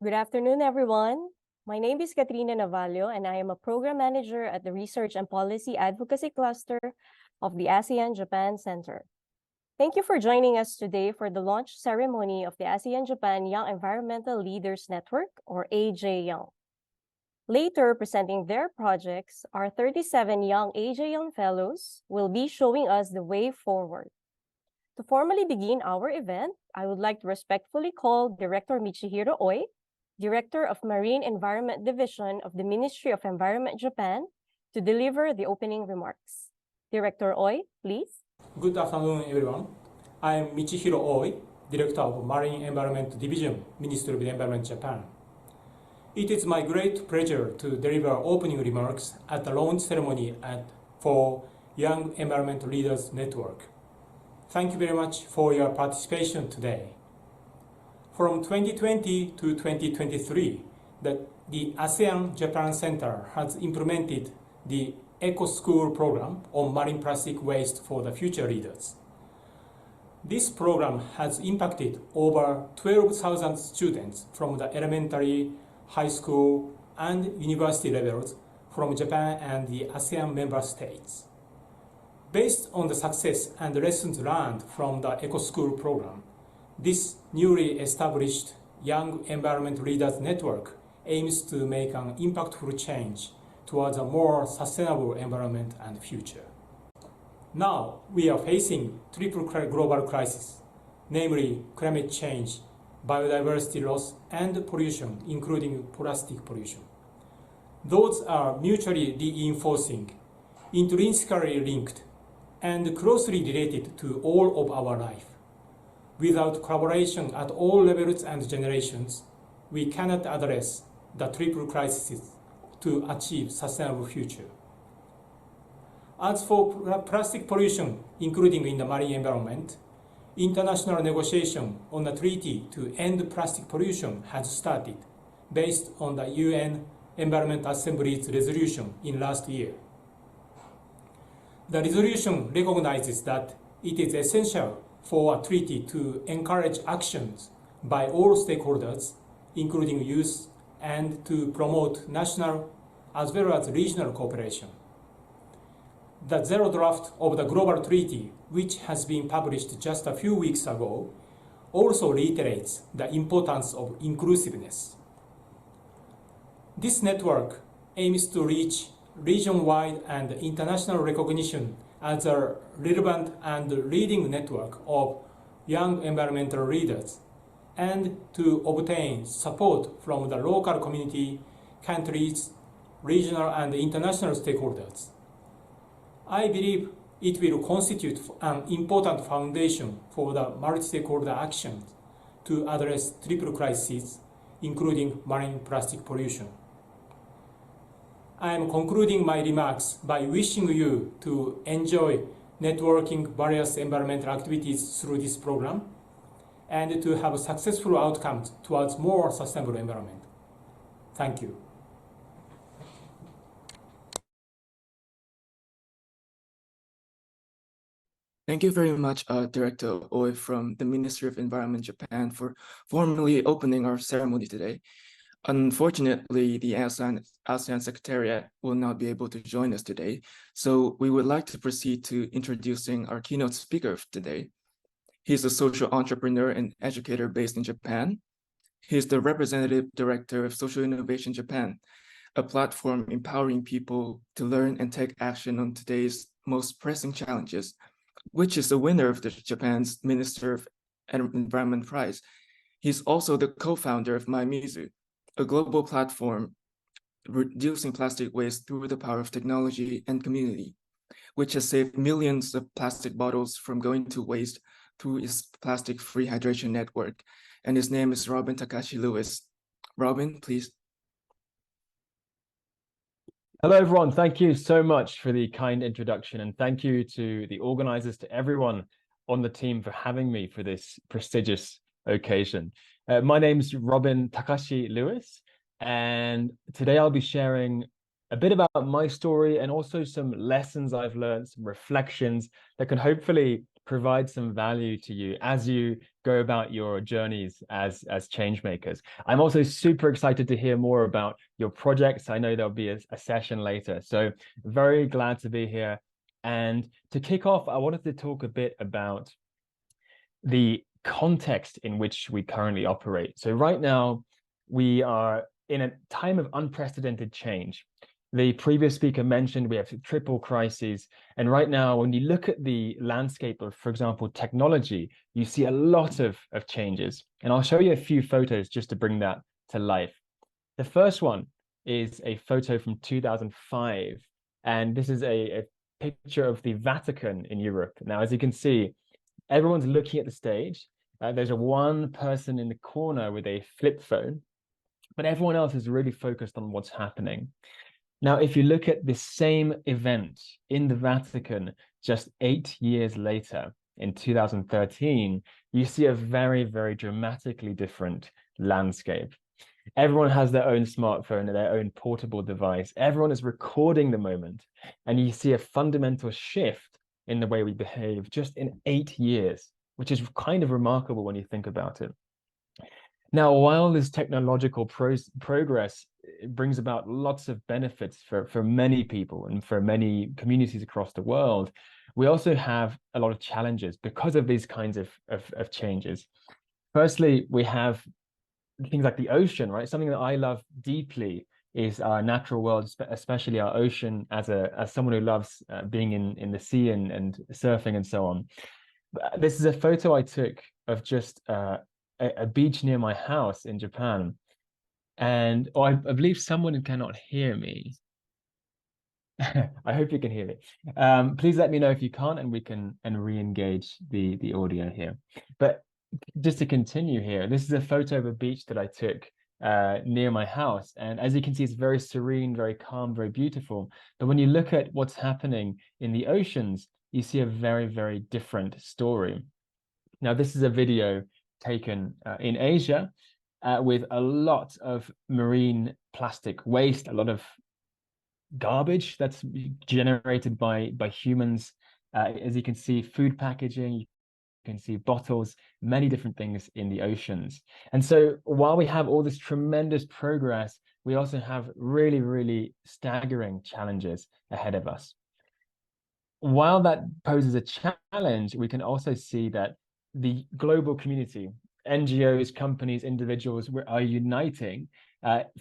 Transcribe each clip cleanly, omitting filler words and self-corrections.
Good afternoon, everyone. My name is Katrina Navallo, and I am a program manager at the Research and Policy Advocacy Cluster of the ASEAN-Japan Centre. Thank you for joining us today for the launch ceremony of the ASEAN-Japan Young Environmental Leaders Network, or AJYELN. Later, presenting their projects, our 37 young AJYELN fellows will be showing us the way forward. To formally begin our event, I would like to respectfully call Director Michihiro Oi, Director of Marine Environment Division of the Ministry of Environment Japan, to deliver the opening remarks. Director Oi, please. Good afternoon, everyone. I am Michihiro Oi, Director of Marine Environment Division, Ministry of the Environment Japan. It is my great pleasure to deliver opening remarks at the launch ceremony for Young Environment Leaders Network. Thank you very much for your participation today. From 2020 to 2023, the ASEAN-Japan Centre has implemented the Eco School program on marine plastic waste for the future leaders. This program has impacted over 12,000 students from the elementary, high school, and university levels from Japan and the ASEAN member states. Based on the success and lessons learned from the Eco School program, this newly established Young Environment Leaders Network aims to make an impactful change towards a more sustainable environment and future. Now, we are facing triple global crisis, namely climate change, biodiversity loss, and pollution, including plastic pollution. Those are mutually reinforcing, intrinsically linked, and closely related to all of our life. Without collaboration at all levels and generations, we cannot address the triple crises to achieve sustainable future. As for plastic pollution, including in the marine environment, international negotiation on a treaty to end plastic pollution has started, based on the UN Environment Assembly's resolution in last year. The resolution recognizes that it is essential for a treaty to encourage actions by all stakeholders, including youth, and to promote national as well as regional cooperation. The Zero Draft of the Global Treaty, which has been published just a few weeks ago, also reiterates the importance of inclusiveness. This network aims to reach region-wide and international recognition as a relevant and leading network of young environmental leaders, and to obtain support from the local community, countries, regional and international stakeholders. I believe it will constitute an important foundation for the multi-stakeholder actions to address triple crises, including marine plastic pollution. I am concluding my remarks by wishing you to enjoy networking various environmental activities through this program and to have successful outcomes towards more sustainable environment. Thank you. Thank you very much, Director Oi from the Ministry of Environment Japan, for formally opening our ceremony today. Unfortunately, the ASEAN Secretariat will not be able to join us today, so we would like to proceed to introducing our keynote speaker of today. He's a social entrepreneur and educator based in Japan. He's the Representative Director of Social Innovation Japan, a platform empowering people to learn and take action on today's most pressing challenges, which is the winner of the Japan's Minister of Environment Prize. He's also the co-founder of mymizu, a global platform reducing plastic waste through the power of technology and community, which has saved millions of plastic bottles from going to waste through its plastic-free hydration network. And his name is Takashi Lewis. Robin, please. Hello, everyone. Thank you so much for the kind introduction, and thank you to the organizers, to everyone on the team for having me for this prestigious occasion. My name is Takashi Lewis, and today I'll be sharing a bit about my story and also some lessons I've learned, some reflections that can hopefully provide some value to you as you go about your journeys as change makers. I'm also super excited to hear more about your projects. I know there'll be a session later, so very glad to be here. And to kick off, I wanted to talk a bit about the context in which we currently operate. So right now, we are in a time of unprecedented change. The previous speaker mentioned we have triple crises. And right now, when you look at the landscape of, for example, technology, you see a lot of changes. And I'll show you a few photos just to bring that to life. The first one is a photo from 2005. And this is a picture of the Vatican in Europe. Now, as you can see, everyone's looking at the stage. There's one person in the corner with a flip phone, but everyone else is really focused on what's happening. Now, if you look at the same event in the Vatican just 8 years later, in 2013, you see a very, very dramatically different landscape. Everyone has their own smartphone and their own portable device. Everyone is recording the moment, and you see a fundamental shift in the way we behave just in 8 years, which is kind of remarkable when you think about it. Now, while this technological progress brings about lots of benefits for many people and for many communities across the world, we also have a lot of challenges because of these kinds of changes. Firstly, we have things like the ocean, right? Something that I love deeply is our natural world, especially our ocean, as someone who loves being in the sea and surfing and so on. This is a photo I took of just a beach near my house in Japan. And I believe someone cannot hear me. I hope you can hear me. Please let me know if you can't, and we can re-engage the audio here. But just to continue here, this is a photo of a beach that I took near my house. And as you can see, it's very serene, very calm, very beautiful. But when you look at what's happening in the oceans, you see a very, very different story. Now, this is a video taken in Asia with a lot of marine plastic waste, a lot of garbage that's generated by humans. As you can see, food packaging, you can see bottles, many different things in the oceans. And so while we have all this tremendous progress, we also have really, really staggering challenges ahead of us. While that poses a challenge, we can also see that the global community, NGOs, companies, individuals are uniting,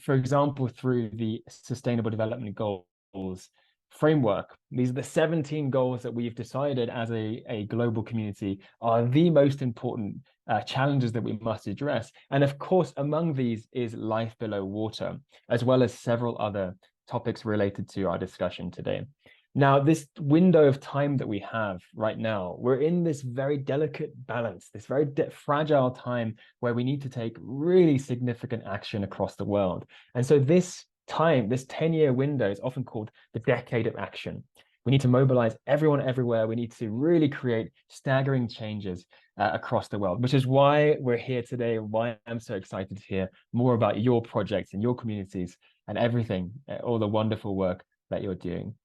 for example, through the Sustainable Development Goals framework. These are the 17 goals that we've decided as a global community are the most important challenges that we must address. And of course, among these is life below water, as well as several other topics related to our discussion today. Now, this window of time that we have right now, we're in this very delicate balance, this very fragile time where we need to take really significant action across the world. And so this time, this 10-year window is often called the decade of action. We need to mobilize everyone everywhere. We need to really create staggering changes across the world, which is why we're here today and why I'm so excited to hear more about your projects and your communities and everything, all the wonderful work that you're doing.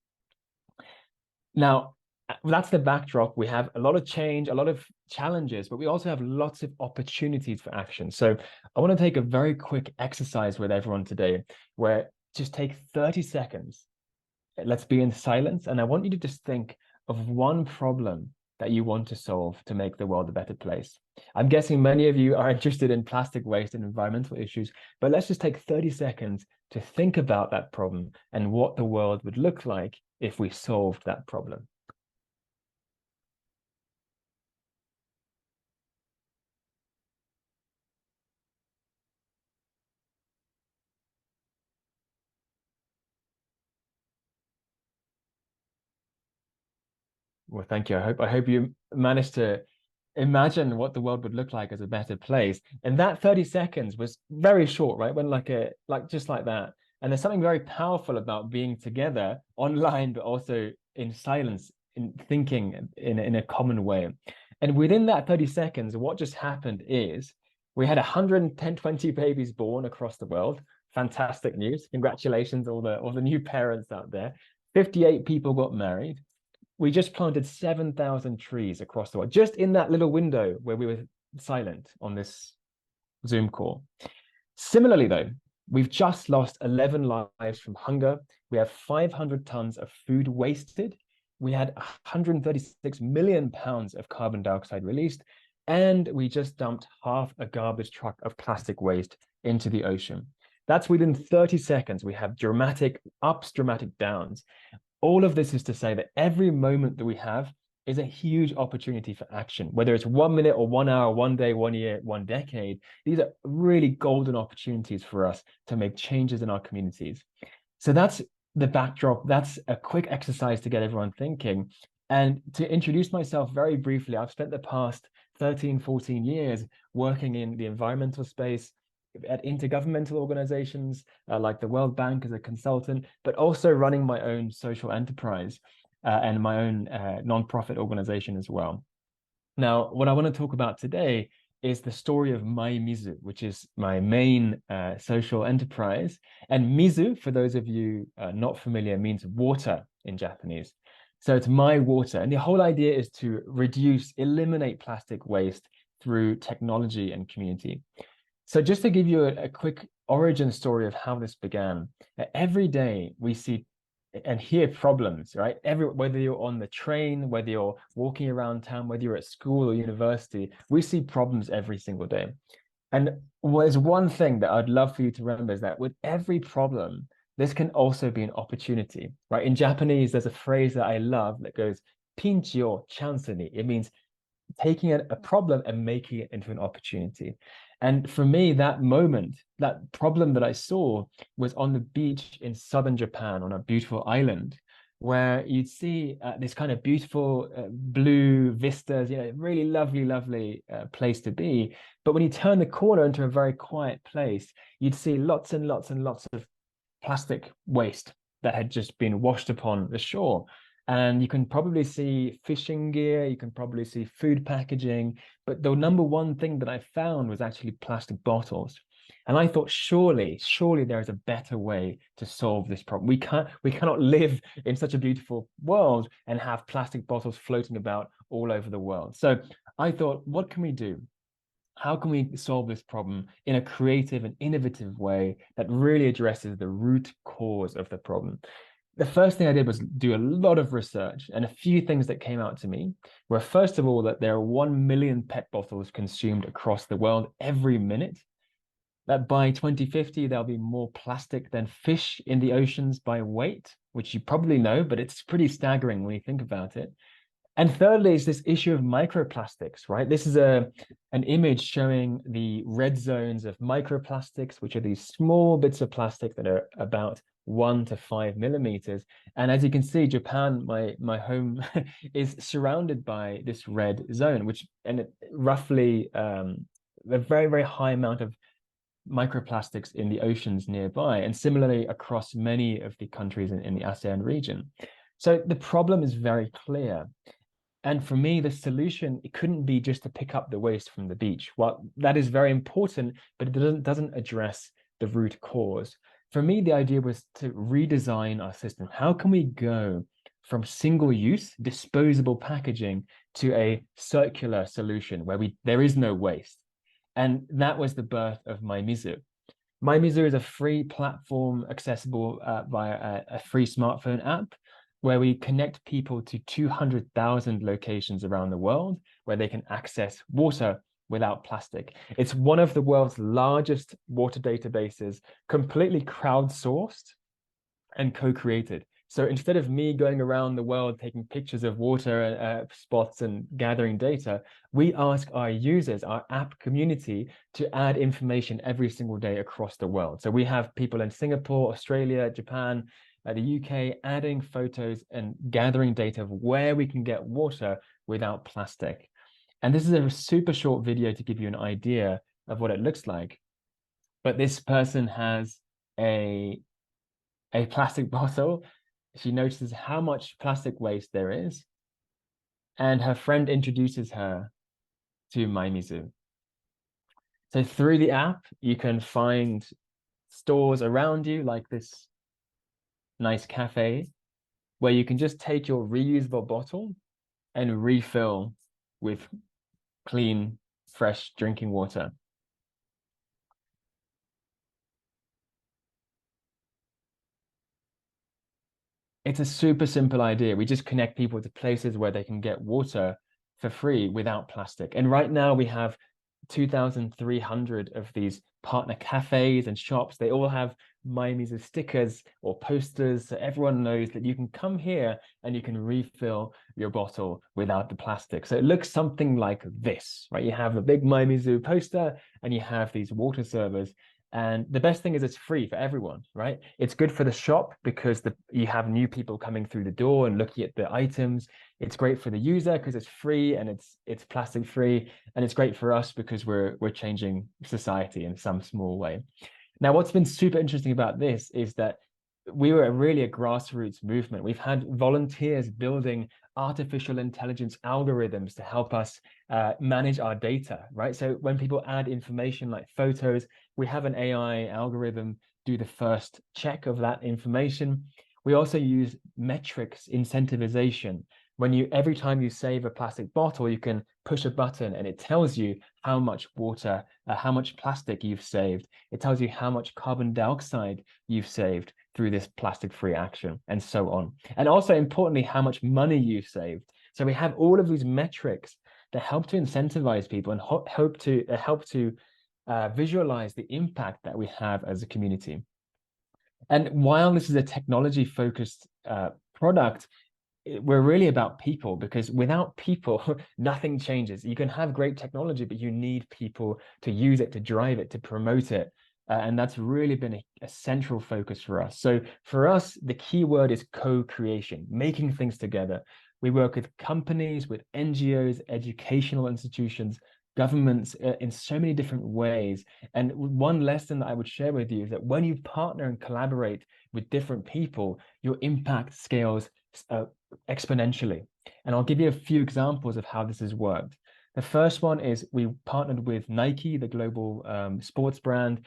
Now, that's the backdrop. We have a lot of change, a lot of challenges, but we also have lots of opportunities for action. So I want to take a very quick exercise with everyone today, where just take 30 seconds. Let's be in silence. And I want you to just think of one problem that you want to solve to make the world a better place. I'm guessing many of you are interested in plastic waste and environmental issues, but let's just take 30 seconds to think about that problem and what the world would look like if we solved that problem. Well, thank you. I hope you managed to imagine what the world would look like as a better place. And that 30 seconds was very short, right? When like just like that. And there's something very powerful about being together online, but also in silence, in thinking in a common way. And within that 30 seconds, what just happened is we had 120 babies born across the world. Fantastic news. Congratulations, all the new parents out there. 58 people got married. we just planted 7,000 trees across the world, just in that little window where we were silent on this Zoom call. Similarly, though, we've just lost 11 lives from hunger. We have 500 tons of food wasted. We had 136 million pounds of carbon dioxide released, and we just dumped half a garbage truck of plastic waste into the ocean. That's within 30 seconds. We have dramatic ups, dramatic downs. All of this is to say that every moment that we have is a huge opportunity for action, whether it's 1 minute or 1 hour, 1 day, 1 year, 1 decade. These are really golden opportunities for us to make changes in our communities. So that's the backdrop. That's a quick exercise to get everyone thinking. And to introduce myself very briefly, I've spent the past 13, 14 years working in the environmental space at intergovernmental organizations like the World Bank as a consultant, but also running my own social enterprise and my own nonprofit organization as well. Now, what I want to talk about today is the story of mymizu, which is my main social enterprise. And mizu, for those of you not familiar, means water in Japanese. So it's my water. And the whole idea is to eliminate plastic waste through technology and community. So just to give you a quick origin story of how this began, every day we see and hear problems, right? Whether you're on the train, whether you're walking around town, whether you're at school or university, we see problems every single day. And there's one thing that I'd love for you to remember is that with every problem, this can also be an opportunity, right? In Japanese, there's a phrase that I love that goes, pinchi o chance ni. It means taking a problem and making it into an opportunity. And for me, that moment, that problem that I saw was on the beach in southern Japan on a beautiful island where you'd see this kind of beautiful blue vistas, really lovely place to be. But when you turn the corner into a very quiet place, you'd see lots and lots and lots of plastic waste that had just been washed upon the shore. And you can probably see fishing gear, you can probably see food packaging, but the number one thing that I found was actually plastic bottles. And I thought, surely there is a better way to solve this problem. We cannot live in such a beautiful world and have plastic bottles floating about all over the world. So I thought, what can we do? How can we solve this problem in a creative and innovative way that really addresses the root cause of the problem? The first thing I did was do a lot of research, and a few things that came out to me were, first of all, that there are 1 million PET bottles consumed across the world every minute, that by 2050, there'll be more plastic than fish in the oceans by weight, which you probably know, but it's pretty staggering when you think about it. And thirdly, is this issue of microplastics, right? This is an image showing the red zones of microplastics, which are these small bits of plastic that are about 1 to 5 millimeters. And as you can see, Japan, my home, is surrounded by this red zone, roughly a very, very high amount of microplastics in the oceans nearby, and similarly across many of the countries in the ASEAN region. So the problem is very clear. And for me, the solution, it couldn't be just to pick up the waste from the beach. Well, that is very important, but it doesn't address the root cause. For me, the idea was to redesign our system. How can we go from single-use, disposable packaging to a circular solution where there is no waste? And that was the birth of mymizu. mymizu is a free platform accessible via a free smartphone app, where we connect people to 200,000 locations around the world where they can access water without plastic. It's one of the world's largest water databases, completely crowdsourced and co-created. So instead of me going around the world taking pictures of water spots and gathering data, we ask our users, our app community, to add information every single day across the world. So we have people in Singapore, Australia, Japan, the UK, adding photos and gathering data of where we can get water without plastic. And this is a super short video to give you an idea of what it looks like. But this person has a plastic bottle. She notices how much plastic waste there is, and her friend introduces her to mymizu. So through the app, you can find stores around you like this nice cafe where you can just take your reusable bottle and refill with clean, fresh drinking water. It's a super simple idea. We just connect people to places where they can get water for free without plastic. And right now we have 2,300 of these partner cafes and shops. They all have mymizu stickers or posters, so everyone knows that you can come here and you can refill your bottle without the plastic. So it looks something like this, right? You have a big mymizu poster and you have these water servers. And the best thing is it's free for everyone, right? It's good for the shop because you have new people coming through the door and looking at the items. It's great for the user because it's free and it's plastic free. And it's great for us because we're changing society in some small way. Now, what's been super interesting about this is that we were really a grassroots movement. We've had volunteers building artificial intelligence algorithms to help us manage our data, right? So when people add information like photos, we have an AI algorithm do the first check of that information. We also use metrics incentivization. Every time you save a plastic bottle, you can push a button and it tells you how much water, how much plastic you've saved. It tells you how much carbon dioxide you've saved through this plastic-free action, and so on. And also importantly, how much money you've saved. So we have all of these metrics that help to incentivize people and help to visualize the impact that we have as a community. And while this is a technology-focused product, we're really about people, because without people, nothing changes. You can have great technology, but you need people to use it, to drive it, to promote it. And that's really been a central focus for us. So for us, the key word is co-creation, making things together. We work with companies, with NGOs, educational institutions, governments in so many different ways. And one lesson that I would share with you is that when you partner and collaborate with different people, your impact scales exponentially. And I'll give you a few examples of how this has worked. The first one is we partnered with Nike, the global sports brand,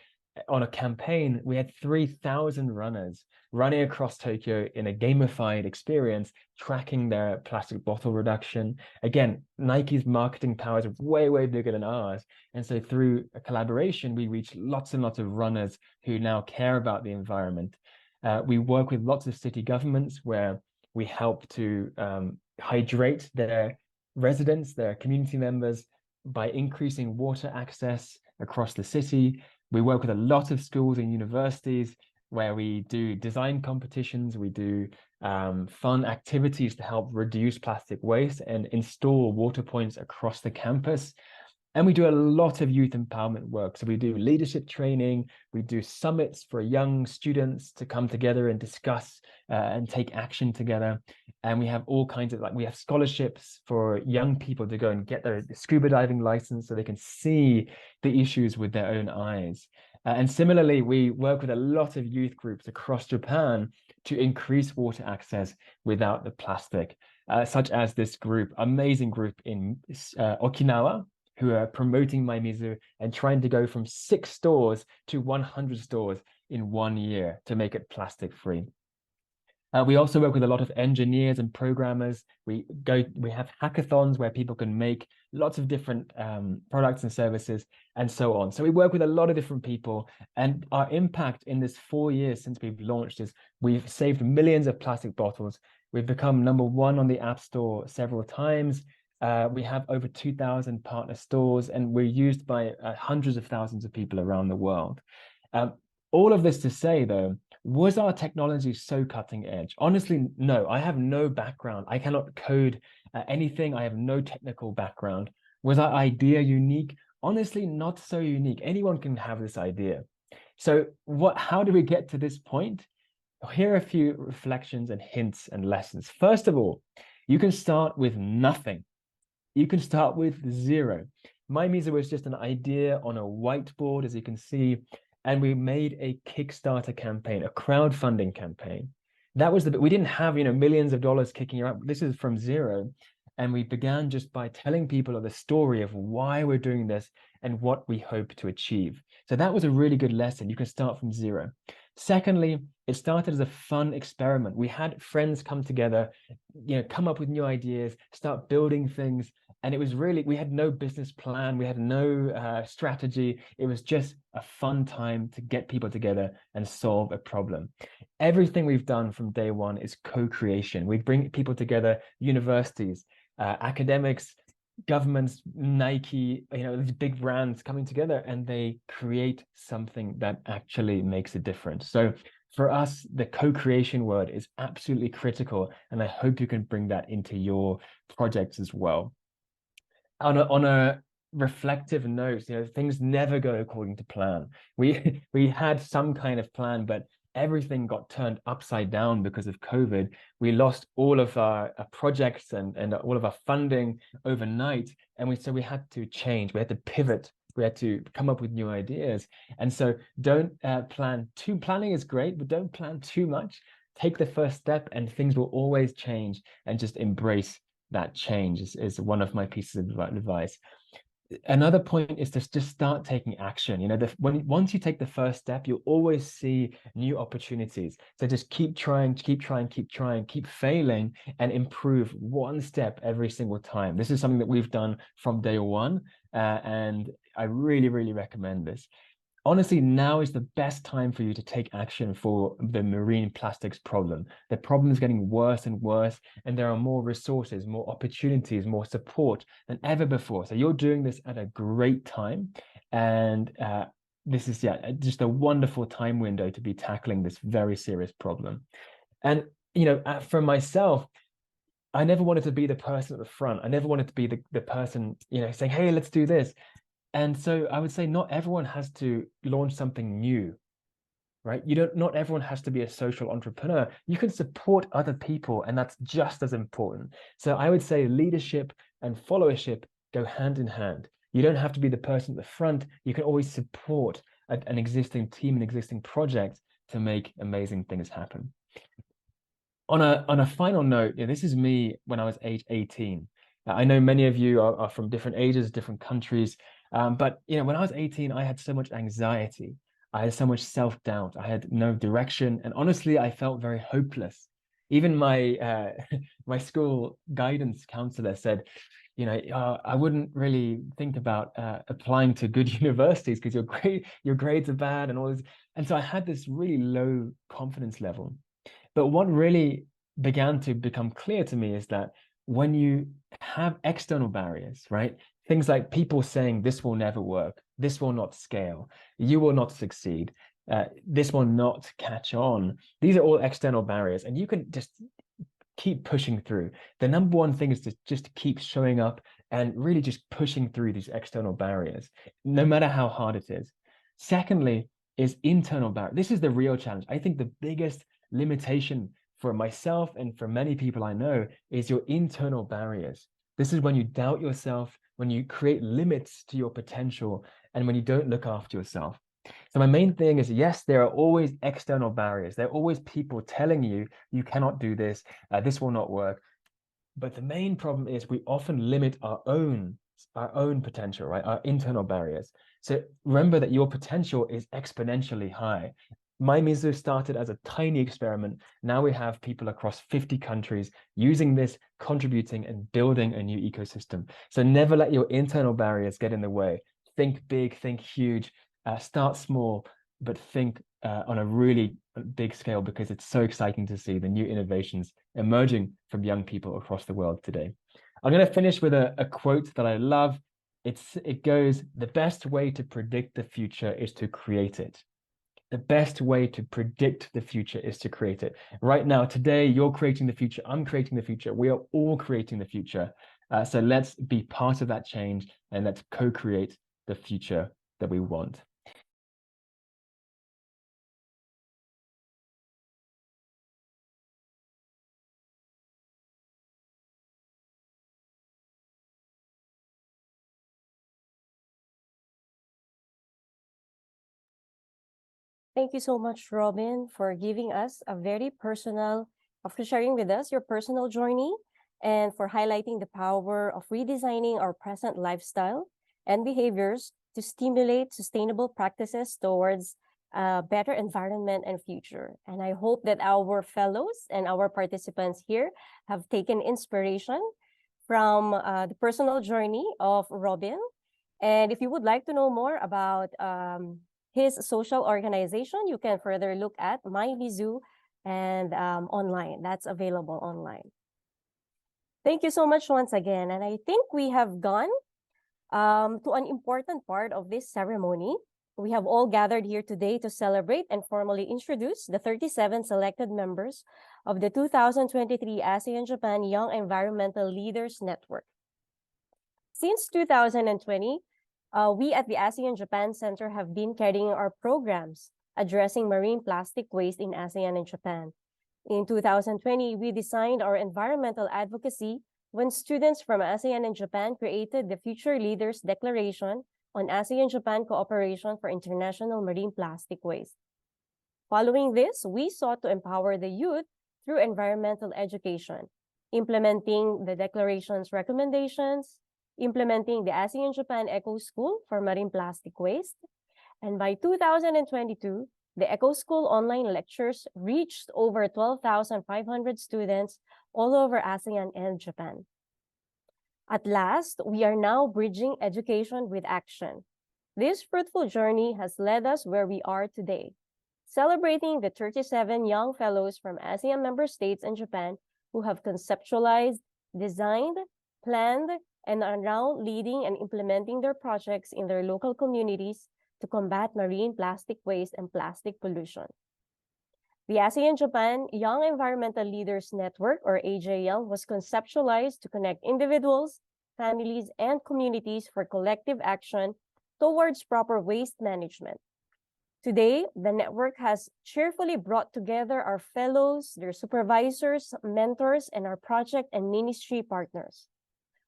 on a campaign. We had 3,000 runners running across Tokyo in a gamified experience, tracking their plastic bottle reduction. Again, Nike's marketing power is way, way bigger than ours. And so through a collaboration, we reach lots and lots of runners who now care about the environment. We work with lots of city governments where we help to hydrate their residents, their community members, by increasing water access across the city. We work with a lot of schools and universities where we do design competitions, we do fun activities to help reduce plastic waste and install water points across the campus. And we do a lot of youth empowerment work. So we do leadership training, we do summits for young students to come together and discuss and take action together. And we have all kinds of, we have scholarships for young people to go and get their scuba diving license so they can see the issues with their own eyes. And similarly, we work with a lot of youth groups across Japan to increase water access without the plastic, such as this group, amazing group in Okinawa, who are promoting mymizu and trying to go from 6 stores to 100 stores in 1 year to make it plastic free. We also work with a lot of engineers and programmers. We have hackathons where people can make lots of different products and services and so on. So we work with a lot of different people, and our impact in this 4 years since we've launched is we've saved millions of plastic bottles. We've become #1 on the App Store several times. We have over 2,000 partner stores, and we're used by hundreds of thousands of people around the world. All of this to say, though, was our technology so cutting edge? Honestly, no. I have no background. I cannot code anything. I have no technical background. Was our idea unique? Honestly, not so unique. Anyone can have this idea. So how do we get to this point? Here are a few reflections and hints and lessons. First of all, you can start with nothing. You can start with 0. mymizu was just an idea on a whiteboard, as you can see, and we made a Kickstarter campaign, a crowdfunding campaign. That was we didn't have millions of dollars kicking around. This is from 0. And we began just by telling people the story of why we're doing this and what we hope to achieve. So that was a really good lesson. You can start from zero. Secondly, it started as a fun experiment. We had friends come together, come up with new ideas, start building things. And it was really, we had no business plan. We had no strategy. It was just a fun time to get people together and solve a problem. Everything we've done from day one is co-creation. We bring people together, universities, academics, governments, Nike, these big brands coming together, and they create something that actually makes a difference. So for us, the co-creation word is absolutely critical, and I hope you can bring that into your projects as well. On a reflective note, things never go according to plan. We had some kind of plan, but everything got turned upside down because of COVID. We lost all of our projects and all of our funding overnight. And so we had to change, we had to pivot, we had to come up with new ideas. And so don't planning is great, but don't plan too much. Take the first step and things will always change, and just embrace that change is one of my pieces of advice. Another point is to just start taking action. Once you take the first step, you'll always see new opportunities. So just keep trying, keep failing, and improve one step every single time. This is something that we've done from day one, and I really, really recommend this. Honestly, now is the best time for you to take action for the marine plastics problem. The problem is getting worse and worse, and there are more resources, more opportunities, more support than ever before. So you're doing this at a great time, and this is just a wonderful time window to be tackling this very serious problem. And for myself, I never wanted to be the person at the front. I never wanted to be the person saying, hey, let's do this. And so I would say not everyone has to launch something new, right? Not everyone has to be a social entrepreneur. You can support other people, and that's just as important. So I would say leadership and followership go hand in hand. You don't have to be the person at the front. You can always support an existing team, an existing project to make amazing things happen. On a final note, this is me when I was age 18. I know many of you are from different ages, different countries. But when I was 18, I had so much anxiety. I had so much self-doubt. I had no direction. And honestly, I felt very hopeless. Even my my school guidance counselor said, I wouldn't really think about applying to good universities because your grades are bad and all this. And so I had this really low confidence level. But what really began to become clear to me is that when you have external barriers, right? Things like people saying this will never work, this will not scale, you will not succeed, this will not catch on. These are all external barriers, and you can just keep pushing through. The number one thing is to just keep showing up and really just pushing through these external barriers, no matter how hard it is. Secondly, is internal barrier. This is the real challenge. I think the biggest limitation for myself and for many people I know is your internal barriers. This is when you doubt yourself, when you create limits to your potential, and when you don't look after yourself. So my main thing is, yes, there are always external barriers. There are always people telling you, you cannot do this, this will not work. But the main problem is we often limit our own potential, right? Our internal barriers. So remember that your potential is exponentially high. mymizu started as a tiny experiment. Now we have people across 50 countries using this, contributing and building a new ecosystem. So never let your internal barriers get in the way. Think big, think huge, start small, but think on a really big scale, because it's so exciting to see the new innovations emerging from young people across the world today. I'm going to finish with a quote that I love. It goes, the best way to predict the future is to create it. The best way to predict the future is to create it. Right now, today, you're creating the future. I'm creating the future. We are all creating the future. So let's be part of that change, and let's co-create the future that we want. Thank you so much, Robin, for giving us a very personal, for sharing with us your personal journey and for highlighting the power of redesigning our present lifestyle and behaviors to stimulate sustainable practices towards a better environment and future. And I hope that our fellows and our participants here have taken inspiration from the personal journey of Robin. And if you would like to know more about his social organization, you can further look at mymizu and online. That's available online. Thank you so much once again. And I think we have gone to an important part of this ceremony. We have all gathered here today to celebrate and formally introduce the 37 selected members of the 2023 ASEAN-Japan Young Environmental Leaders Network. Since 2020, we at the ASEAN-Japan Centre have been carrying our programs addressing marine plastic waste in ASEAN and Japan. In 2020, we designed our environmental advocacy when students from ASEAN and Japan created the Future Leaders Declaration on ASEAN-Japan Cooperation for International Marine Plastic Waste. Following this, we sought to empower the youth through environmental education, implementing the declaration's recommendations, implementing the ASEAN-Japan Eco School for Marine Plastic Waste, and by 2022, the Eco School online lectures reached over 12,500 students all over ASEAN and Japan. At last, we are now bridging education with action. This fruitful journey has led us where we are today, celebrating the 37 young fellows from ASEAN member states and Japan who have conceptualized, designed, planned, and are now leading and implementing their projects in their local communities to combat marine plastic waste and plastic pollution. The ASEAN-Japan Young Environmental Leaders Network, or AJYELN, was conceptualized to connect individuals, families, and communities for collective action towards proper waste management. Today, the network has cheerfully brought together our fellows, their supervisors, mentors, and our project and ministry partners.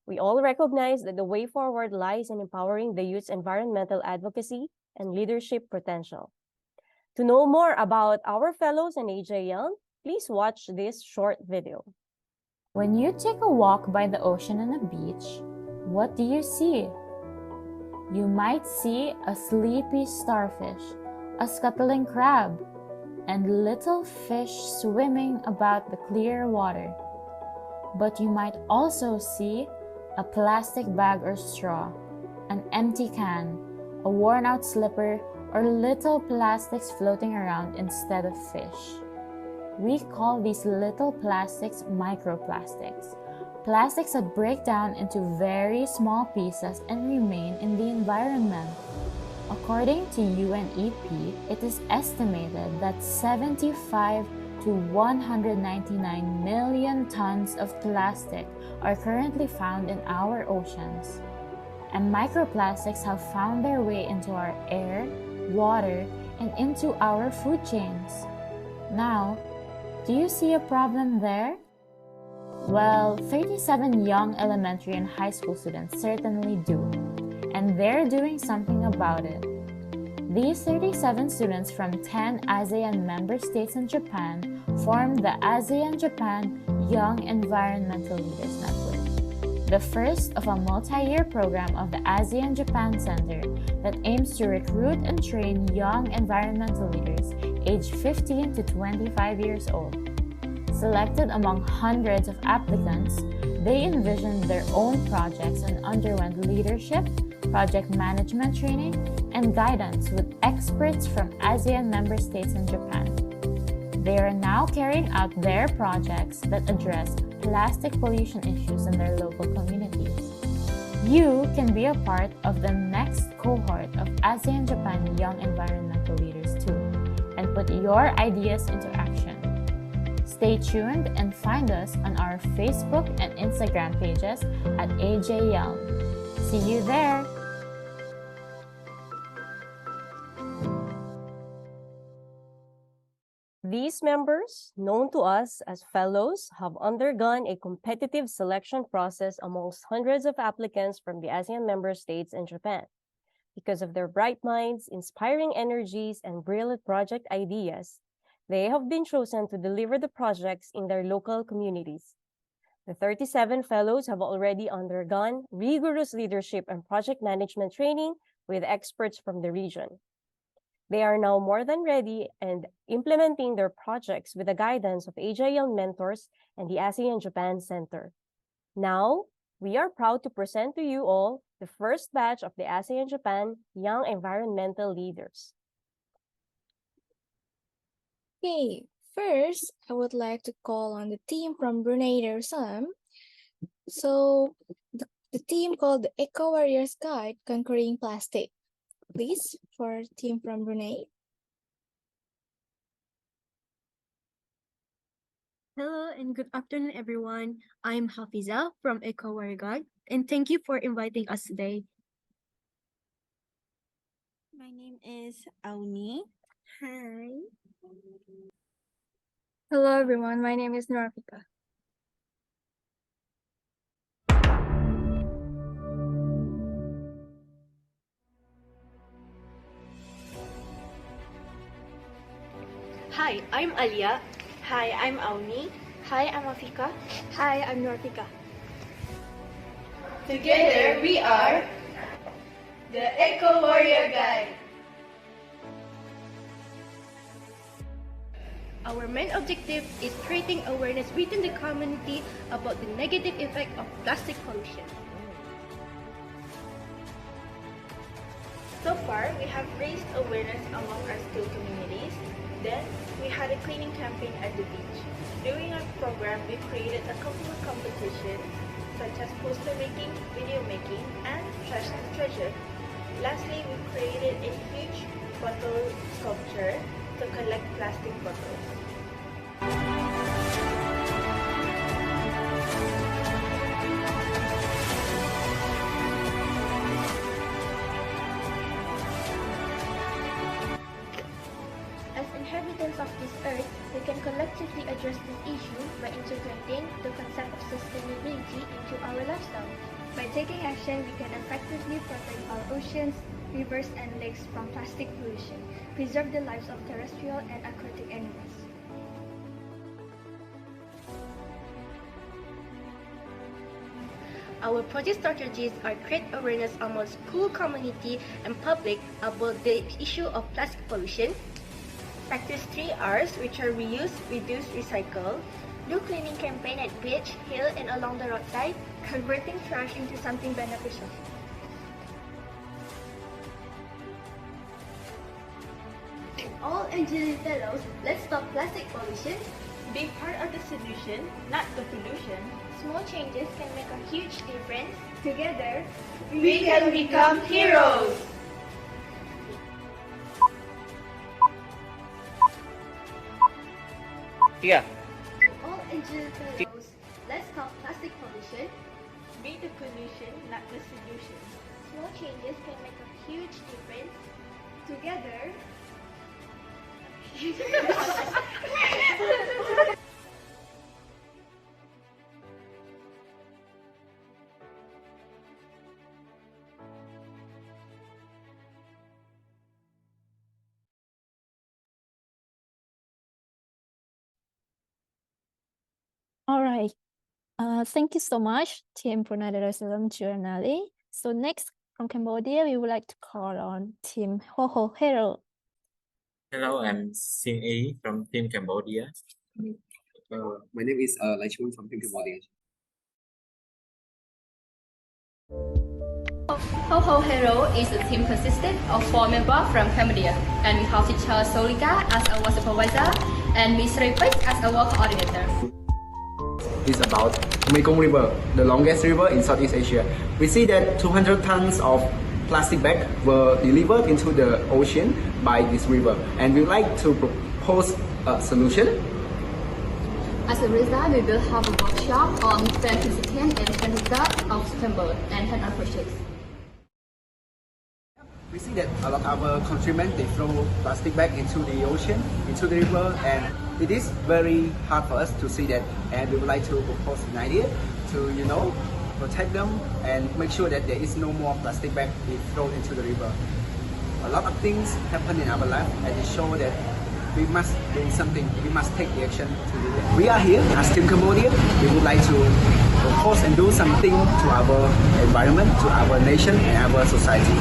We all recognize that the way forward lies in empowering the youth's environmental advocacy and leadership potential. To know more about our fellows and AJYELN, please watch this short video. When you take a walk by the ocean and a beach, what do you see? You might see a sleepy starfish, a scuttling crab, and little fish swimming about the clear water. But you might also see a plastic bag or straw, an empty can, a worn-out slipper, or little plastics floating around instead of fish. We call these little plastics microplastics, plastics that break down into very small pieces and remain in the environment. According to UNEP, it is estimated that 75 to 199 million tons of plastic are currently found in our oceans. And microplastics have found their way into our air, water, and into our food chains. Now, do you see a problem there? Well, 37 young elementary and high school students certainly do, and they're doing something about it. These 37 students from 10 ASEAN member states and Japan form the ASEAN-Japan Young Environmental Leaders Network, the first of a multi-year program of the ASEAN-Japan Centre that aims to recruit and train young environmental leaders aged 15 to 25 years old. Selected among hundreds of applicants, they envisioned their own projects and underwent leadership, project management training, and guidance with experts from ASEAN member states and Japan. They are now carrying out their projects that address plastic pollution issues in their local communities. You can be a part of the next cohort of ASEAN-Japan Young Environmental Leaders too, and put your ideas into action. Stay tuned and find us on our Facebook and Instagram pages at AJYELN. See you there! These members, known to us as fellows, have undergone a competitive selection process amongst hundreds of applicants from the ASEAN member states and Japan. Because of their bright minds, inspiring energies, and brilliant project ideas, they have been chosen to deliver the projects in their local communities. The 37 fellows have already undergone rigorous leadership and project management training with experts from the region. They are now more than ready and implementing their projects with the guidance of AJYELN mentors and the ASEAN-Japan Centre. Now, we are proud to present to you all the first batch of the ASEAN-Japan Young Environmental Leaders. Okay, first, I would like to call on the team from Brunei Darussalam. So, the team called the Eco Warriors Guide Conquering Plastic. Please, for team from Brunei. Hello and good afternoon, everyone. I'm Hafiza from Eco Warrior Guide, and thank you for inviting us today. My name is Auni. Hi. Hello, everyone. My name is Norafika. Hi, I'm Alia. Hi, I'm Auni. Hi, I'm Afika. Hi, I'm Norafika. Together we are the Eco Warrior Guide. Our main objective is creating awareness within the community about the negative effect of plastic pollution. So far, we have raised awareness among our school communities. Then, we had a cleaning campaign at the beach. During our program, we created a couple of competitions such as poster making, video making, and trash to treasure. Lastly, we created a huge bottle sculpture to collect plastic bottles. As inhabitants of this earth, we can collectively address this issue by integrating the concept of sustainability into our lifestyle. By taking action, we can effectively protect our oceans, rivers, and lakes from plastic pollution, preserve the lives of terrestrial and aquatic animals. Our project strategies are create awareness among school community and public about the issue of plastic pollution, practice 3 R's, which are reuse, reduce, recycle, do cleaning campaign at beach, hill, and along the roadside, Converting trash into something beneficial. all engineering fellows, let's stop plastic pollution. Be part of the solution, not the pollution. Small changes can make a huge difference. Together, we can become heroes. Yeah. All engineering fellows, let's stop plastic pollution. Be the pollution, not the solution. Small changes can make a huge difference. Together, All right. Thank you so much, Team Brunei Darussalam Journali. So next, from Cambodia, we would like to call on Team Ho Hero. Hello, I'm Sing A from Team Cambodia. My name is Lai Chun from Team Cambodia. Ho Hero is a team consistent of 4 members from Cambodia, and we have teacher Solika as our supervisor and Ms. Repes as our coordinator. It's about Mekong River, the longest river in Southeast Asia. We see that 200 tons of plastic bags were delivered into the ocean by this river, and we like to propose a solution. As a result, we will have a workshop on 22nd and 23rd of September and hand out projects. We see that a lot of our countrymen, they throw plastic back into the ocean, into the river, and it is very hard for us to see that, and we would like to propose an idea to, protect them and make sure that there is no more plastic bag being thrown into the river. A lot of things happen in our life, and it shows that we must do something. We must take the action to do that. We are here as Team Cambodia. We would like to propose and do something to our environment, to our nation, and our society.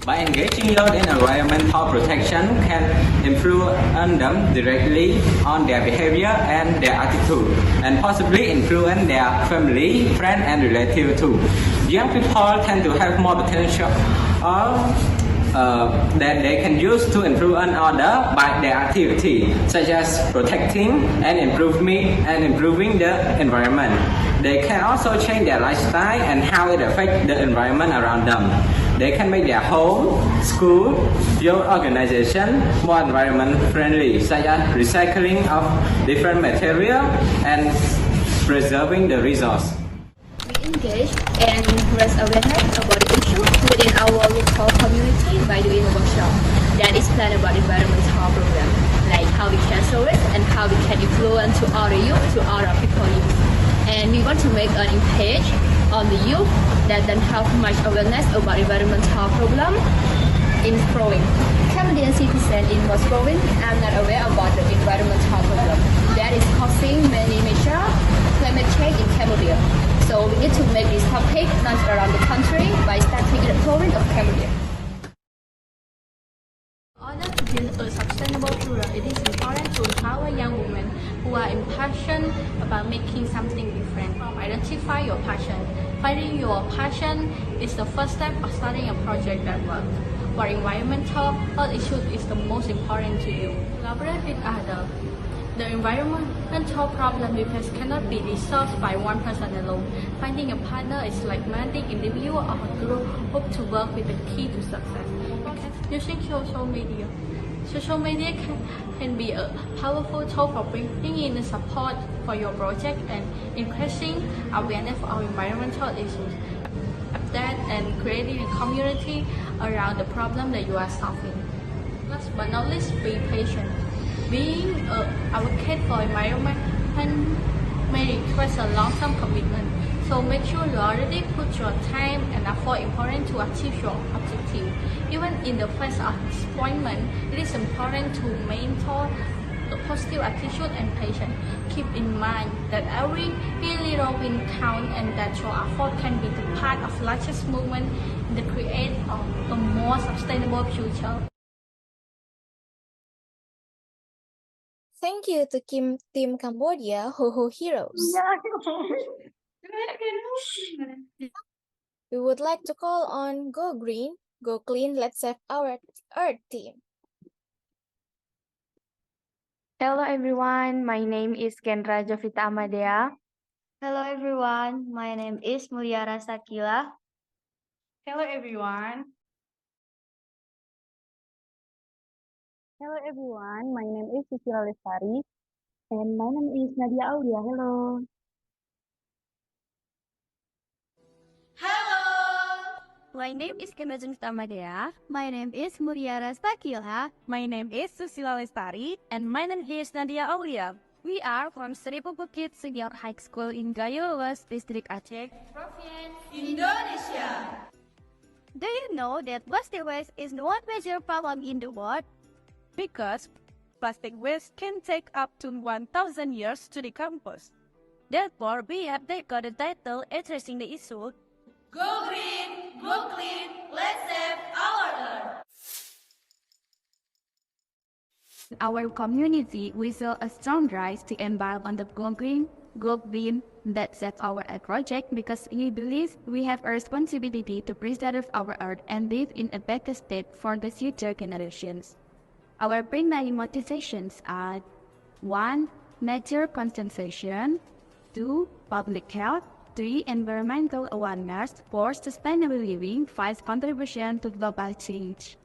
By engaging youth in environmental protection can improve on them directly on their behavior and their attitude, and possibly influence their family, friends, and relatives too. Young people tend to have more potential that they can use to improve on others by their activity, such as protecting and improving the environment. They can also change their lifestyle and how it affects the environment around them. They can make their home, school, youth organization more environment friendly, such as recycling of different material and preserving the resource. We engage and raise awareness about the issue within our local community by doing a workshop that is planned about environmental program, like how we can solve it and how we can influence to other youth, to other people youth. And we want to make an page on the youth that then have much awareness about environmental problem in growing. Cambodian citizens in most province are not aware about the environmental problem that is causing many major climate change in Cambodia. So we need to make this topic known around the country by starting in the province of Cambodia. In order to build a sustainable future, it is important to empower young women who are impassioned about making something different. Identify your passion. Finding your passion is the first step of starting a project that works. For environmental health issues is the most important to you. Collaborate with others. The environmental problem we face cannot be resolved by one person alone. Finding a partner is like managing individual or a group to work with the key to success. Using social media. Social media can be a powerful tool for bringing in support for your project and increasing awareness for our environmental issues. Update and creating a community around the problem that you are solving. Last but not least, be patient. Being an advocate for environment may require a long-term commitment, so make sure you already put your time and effort important to achieve your objective. Even in the face of disappointment, it is important to maintain a positive attitude and patience. Keep in mind that every little win counts and that your effort can be the part of largest movement in the create of a more sustainable future. Thank you to Team Cambodia, Ho Heroes. We would like to call on Go Green, Go Clean, Let's Save Our Earth team. Hello everyone, my name is Kendra Jovita Amadea. Hello everyone, my name is Mulia Rasakila. Hello everyone. Hello everyone, my name is Susila Lestari and my name is Nadia Aulia. Hello. My name is Kemazun Tamadea. My name is Mulia Rasakila. My name is Susila Lestari. And my name is Nadia Aulia. We are from Seribu Bukit Senior High School in Gayo Luas, District Aceh, Province Indonesia. Do you know that plastic waste is one major problem in the world? Because plastic waste can take up to 1,000 years to decompose. Therefore, we have got the title addressing the issue. Go green, go clean, let's save our Earth. In our community, we saw a strong drive to embark on the Go Green, Go Clean, Let's Save Our Earth project because we believe we have a responsibility to preserve our Earth and live in a better state for the future generations. Our primary motivations are 1. Nature conservation, 2. Public health, 3. Environmental awareness, 4. Sustainable living, 5. Contribution to global change.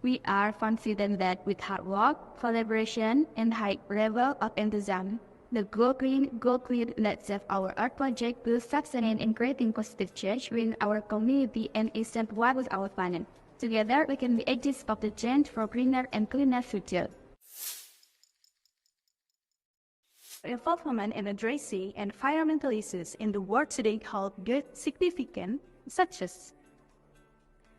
We are confident that with hard work, collaboration, and high level of enthusiasm, the Go Green, Go Clean, Let's Save Our Earth project will succeed in creating positive change within our community and is work with our planet. Together, we can be agents of the change for greener and cleaner future. Involvement in addressing environmental issues in the world today hold good significance, such as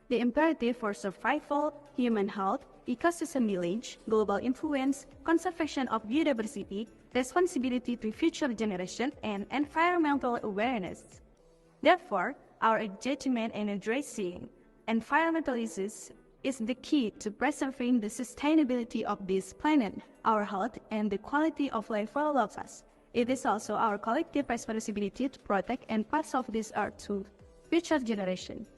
the imperative for survival, human health, ecosystem village, global influence, conservation of biodiversity, responsibility to future generation, and environmental awareness. Therefore, our engagement in addressing environmental issues is the key to preserving the sustainability of this planet, our health, and the quality of life for all of us. It is also our collective responsibility to protect and pass off this earth to future generations.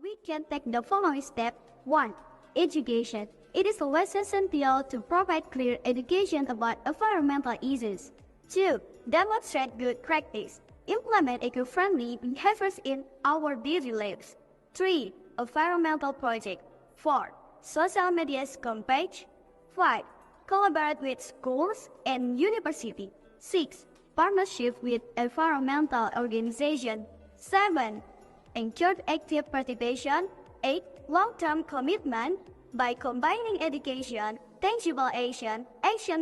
We can take the following step. 1. Education. It is always essential to provide clear education about environmental issues. 2. Demonstrate good practice. Implement eco-friendly behaviors in our daily lives. 3. Environmental project. 4. Social media campaign. 5. Collaborate with schools and university. 6. Partnership with environmental organizations. 7. Encourage active participation. 8. Long-term commitment. By combining education, tangible action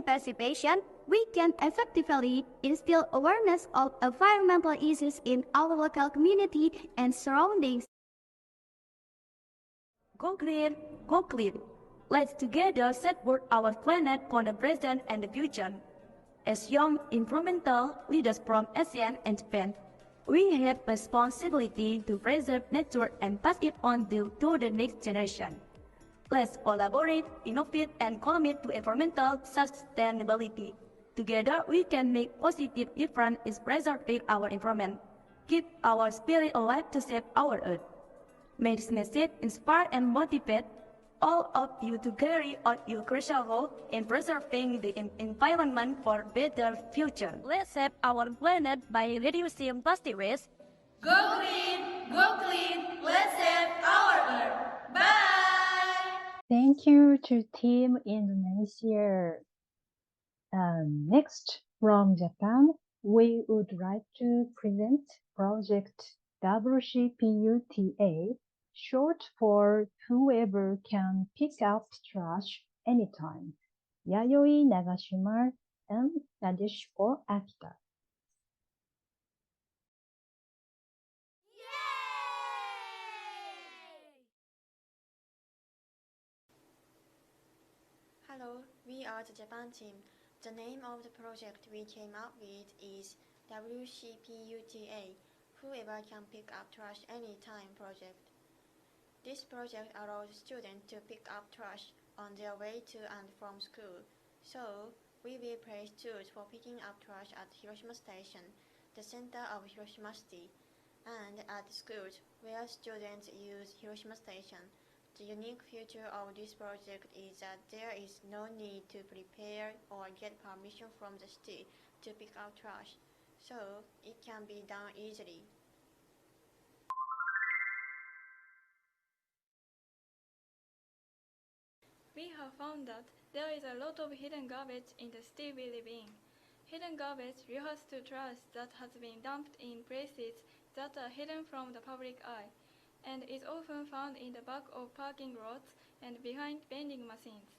participation, we can effectively instill awareness of environmental issues in our local community and surroundings. Go green, go clean. Let's together safeguard our planet for the present and the future. As young environmental leaders from ASEAN and Japan, we have responsibility to preserve nature and pass it on to the next generation. Let's collaborate, innovate, and commit to environmental sustainability. Together, we can make positive difference in preserving our environment, keep our spirit alive to save our earth. May this message inspire and motivate all of you to carry out your crucial role in preserving the environment for a better future. Let's save our planet by reducing plastic waste. Go green, go clean, let's save our earth. Bye! Thank you to Team Indonesia. Next, from Japan, we would like to present Project WCPUTA, short for Whoever Can Pick Up Trash Anytime, Yayoi Nagashima and Nadeshiko Akita. Hello, we are the Japan team. The name of the project we came up with is WCPUTA, Whoever Can Pick Up Trash Anytime project. This project allows students to pick up trash on their way to and from school. So, we will place tools for picking up trash at Hiroshima Station, the center of Hiroshima City, and at schools where students use Hiroshima Station. The unique feature of this project is that there is no need to prepare or get permission from the city to pick up trash, so it can be done easily. We have found that there is a lot of hidden garbage in the city we live in. Hidden garbage refers to trash that has been dumped in places that are hidden from the public eye, and is often found in the back of parking lots and behind vending machines.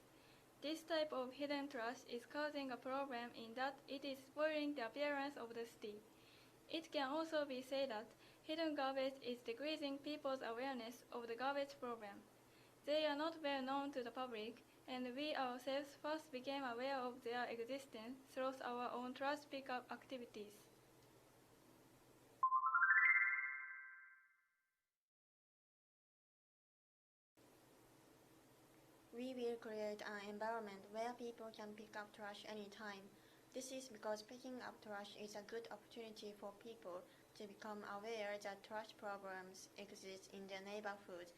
This type of hidden trash is causing a problem in that it is spoiling the appearance of the city. It can also be said that hidden garbage is decreasing people's awareness of the garbage problem. They are not well known to the public, and we ourselves first became aware of their existence through our own trash pickup activities. We will create an environment where people can pick up trash anytime. This is because picking up trash is a good opportunity for people to become aware that trash problems exist in their neighborhood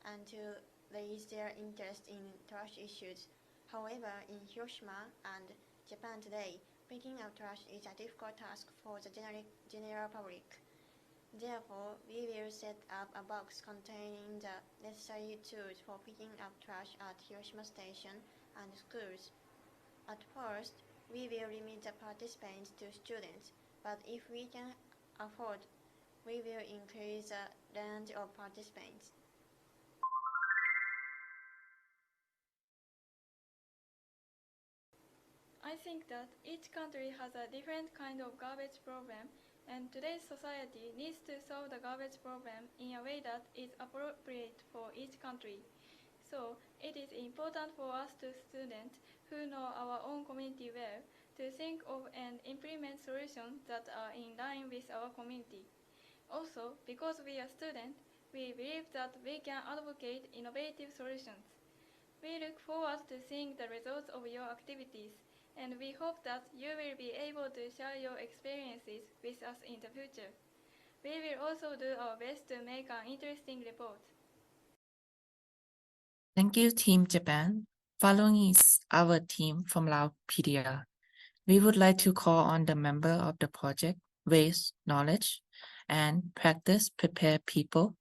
and to raise their interest in trash issues. However, in Hiroshima and Japan today, picking up trash is a difficult task for the general public. Therefore, we will set up a box containing the necessary tools for picking up trash at Hiroshima Station and schools. At first, we will limit the participants to students, but if we can afford, we will increase the range of participants. I think that each country has a different kind of garbage problem, and today's society needs to solve the garbage problem in a way that is appropriate for each country. So, it is important for us to students who know our own community well to think of and implement solutions that are in line with our community. Also, because we are students, we believe that we can advocate innovative solutions. We look forward to seeing the results of your activities, and we hope that you will be able to share your experiences with us in the future. We will also do our best to make an interesting report. Thank you, Team Japan. Following is our team from Lao PDR. We would like to call on the member of the project, Raise Knowledge and Practice Prepare People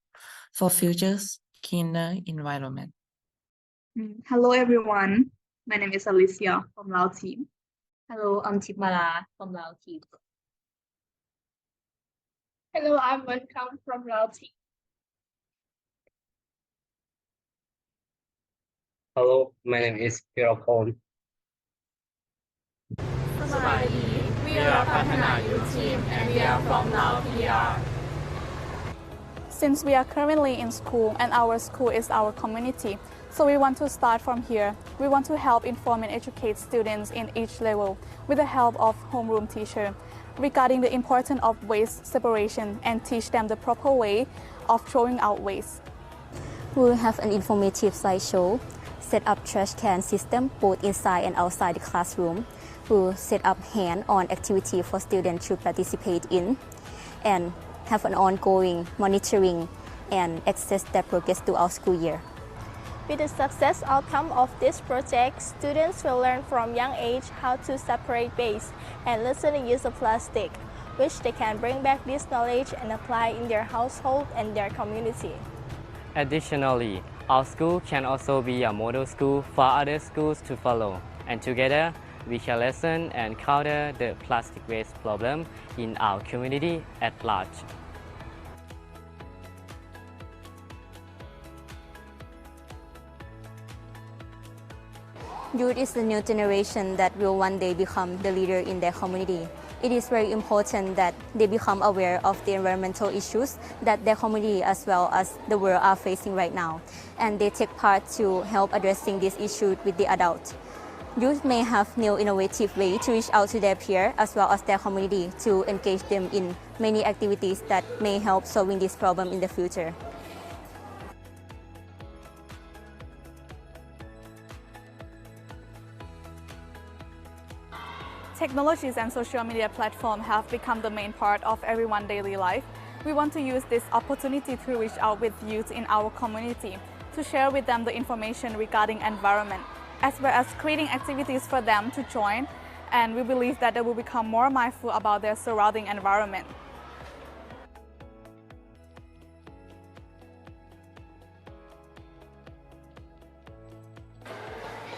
for Future's Cleaner Environment. Hello everyone, my name is Alicia from Lao team. Hello, I'm Tipmala from Lao team. Hello, I'm Welcome from Lao team. Hello, my name is Hirabayashi. We are Patana Youth Team and we are from Lao PR. Since we are currently in school and our school is our community, so we want to start from here. We want to help inform and educate students in each level with the help of homeroom teacher regarding the importance of waste separation and teach them the proper way of throwing out waste. We will have an informative slideshow, set up trash can system both inside and outside the classroom. We will set up hand-on activity for students to participate in and have an ongoing monitoring and access their progress throughout school year. With the success outcome of this project, students will learn from young age how to separate waste and lessen the use of plastic, which they can bring back this knowledge and apply in their household and their community. Additionally, our school can also be a model school for other schools to follow, and together we can lessen and counter the plastic waste problem in our community at large. Youth is the new generation that will one day become the leader in their community. It is very important that they become aware of the environmental issues that their community as well as the world are facing right now, and they take part to help addressing these issues with the adults. Youth may have new innovative ways to reach out to their peers as well as their community to engage them in many activities that may help solving this problem in the future. Technologies and social media platforms have become the main part of everyone's daily life. We want to use this opportunity to reach out with youth in our community to share with them the information regarding environment, as well as creating activities for them to join, and we believe that they will become more mindful about their surrounding environment.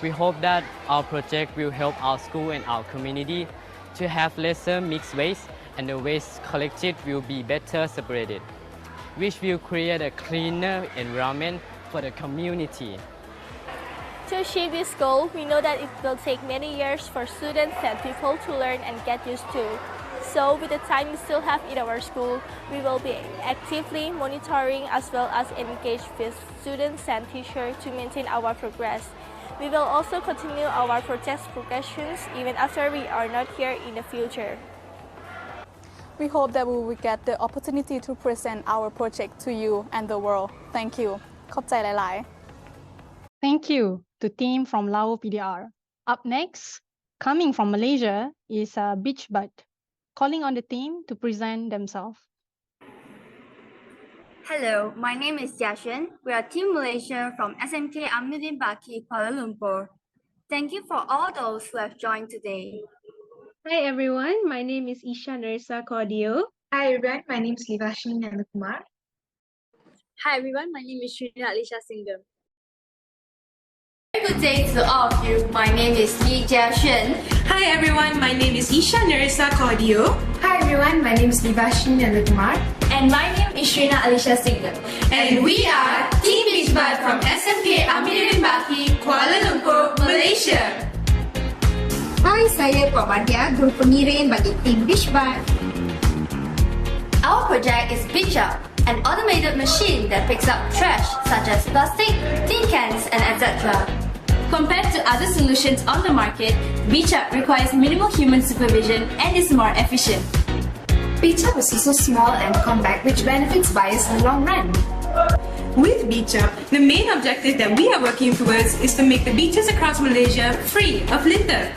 We hope that our project will help our school and our community to have lesser mixed waste, and the waste collected will be better separated, which will create a cleaner environment for the community. To achieve this goal, we know that it will take many years for students and people to learn and get used to. So with the time we still have in our school, we will be actively monitoring as well as engage with students and teachers to maintain our progress. We will also continue our project progressions even after we are not here in the future. We hope that we will get the opportunity to present our project to you and the world. Thank you. ขอบใจหลายๆ Thank you to team from Lao PDR. Up next, coming from Malaysia, is Beach Bud, calling on the team to present themselves. Hello, my name is Jiaxuan. We are Team Malaysia from SMK Amiruddin Baki, Kuala Lumpur. Thank you for all those who have joined today. Hi everyone, my name is Isha Nersa Cordio. Hi everyone, my name is Hirabayashi Kunihiko. Hi everyone, my name is Srina Alisha Singham. Very good day to all of you. My name is Yi Jiaxuan. Hi everyone, my name is Isha Nersa Cordio. Hi everyone, my name is Hirabayashi Kunihiko. And my name is Srina Alisha Singham. And we are Team Beach Bud from SMK Amiruddin Baki, Kuala Lumpur, Malaysia. Hai, saya Puan Badia, guru pengirim bagi Team Beach Bud. Our project is Beach Up, an automated machine that picks up trash such as plastic, tin cans, and etc. Compared to other solutions on the market, Beach Up requires minimal human supervision and is more efficient. Beach Up is also small and compact, which benefits buyers in the long run. With Beach Up, the main objective that we are working towards is to make the beaches across Malaysia free of litter.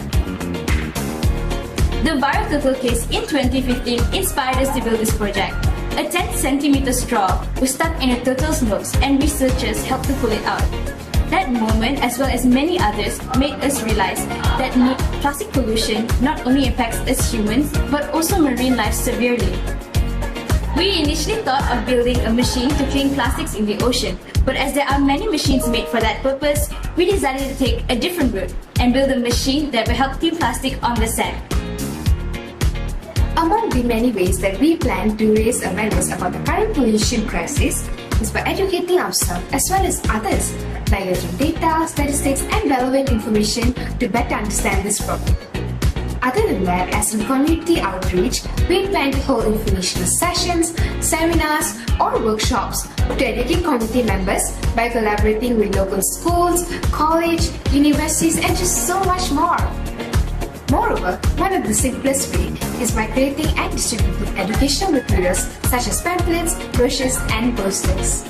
The viral turtle case in 2015 inspired us to build this project. A 10-centimeter straw was stuck in a turtle's nose and researchers helped to pull it out. That moment, as well as many others, made us realize that plastic pollution not only impacts us humans, but also marine life severely. We initially thought of building a machine to clean plastics in the ocean, but as there are many machines made for that purpose, we decided to take a different route and build a machine that will help clean plastic on the sand. Among the many ways that we plan to raise awareness about the current pollution crisis is by educating ourselves as well as others by gathering data, statistics, and relevant information to better understand this problem. Other than that, as in community outreach, we plan to hold informational sessions, seminars, or workshops to educate community members by collaborating with local schools, college, universities, and just so much more. Moreover, one of the simplest ways is by creating and distributing educational materials such as pamphlets, brochures, and posters.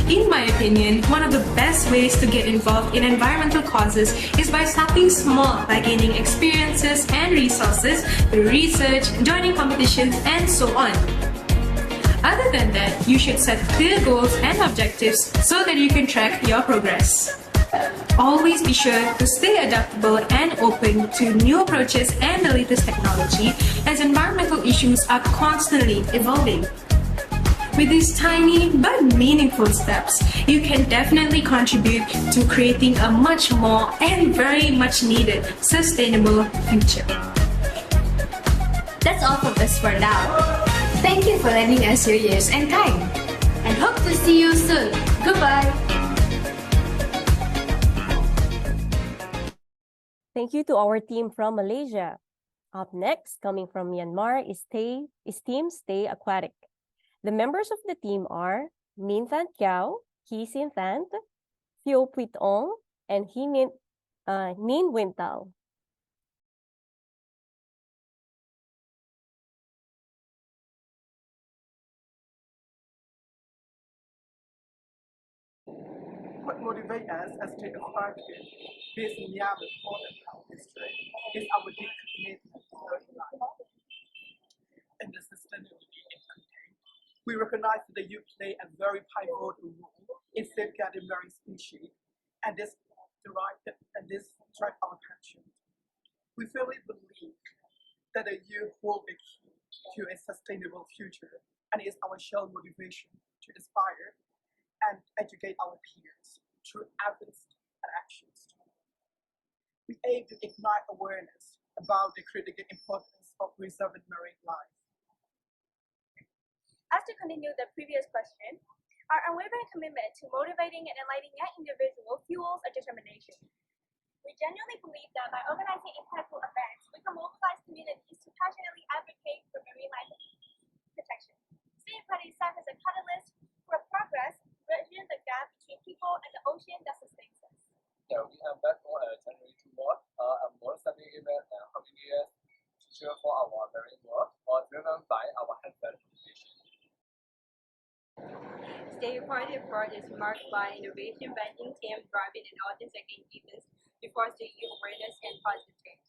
In my opinion, one of the best ways to get involved in environmental causes is by starting small, by gaining experiences and resources through research, joining competitions, and so on. Other than that, you should set clear goals and objectives so that you can track your progress. Always be sure to stay adaptable and open to new approaches and the latest technology, as environmental issues are constantly evolving. With these tiny but meaningful steps, you can definitely contribute to creating a much more and very much needed sustainable future. That's all from us for now. Thank you for lending us your ears and time. And hope to see you soon. Goodbye. Thank you to our team from Malaysia. Up next, coming from Myanmar, is Team Stay Aquatic. The members of the team are Min Than Kiao, Ki Sin Thant, Phio Puit Ong, and Nin Wintal. What motivates us as Stay Aquatic, based in Myanmar Port District, is our deep commitment to earth life and the sustainability it contains. We recognize that the youth play a very pivotal role in safeguarding marine species, and this drives our passion. We firmly believe that the youth hold the key to a sustainable future, and it is our shared motivation to inspire and educate our peers through efforts and actions. We aim to ignite awareness about the critical importance of preserving marine life. As to continue the previous question, our unwavering commitment to motivating and enlightening young individuals fuels our determination. We genuinely believe that by organizing impactful events, we can mobilize communities to passionately advocate for marine life protection. Stay Aquatic serves as a catalyst for progress, bridging the gap between people and the ocean that sustains us. Yeah, we have back on January 2 a more study event and continuous future for our marine work, or driven by our hands-on competition. Stay Aquatic Part is marked by innovation banking team driving and audience again events to foster youth awareness and positive change.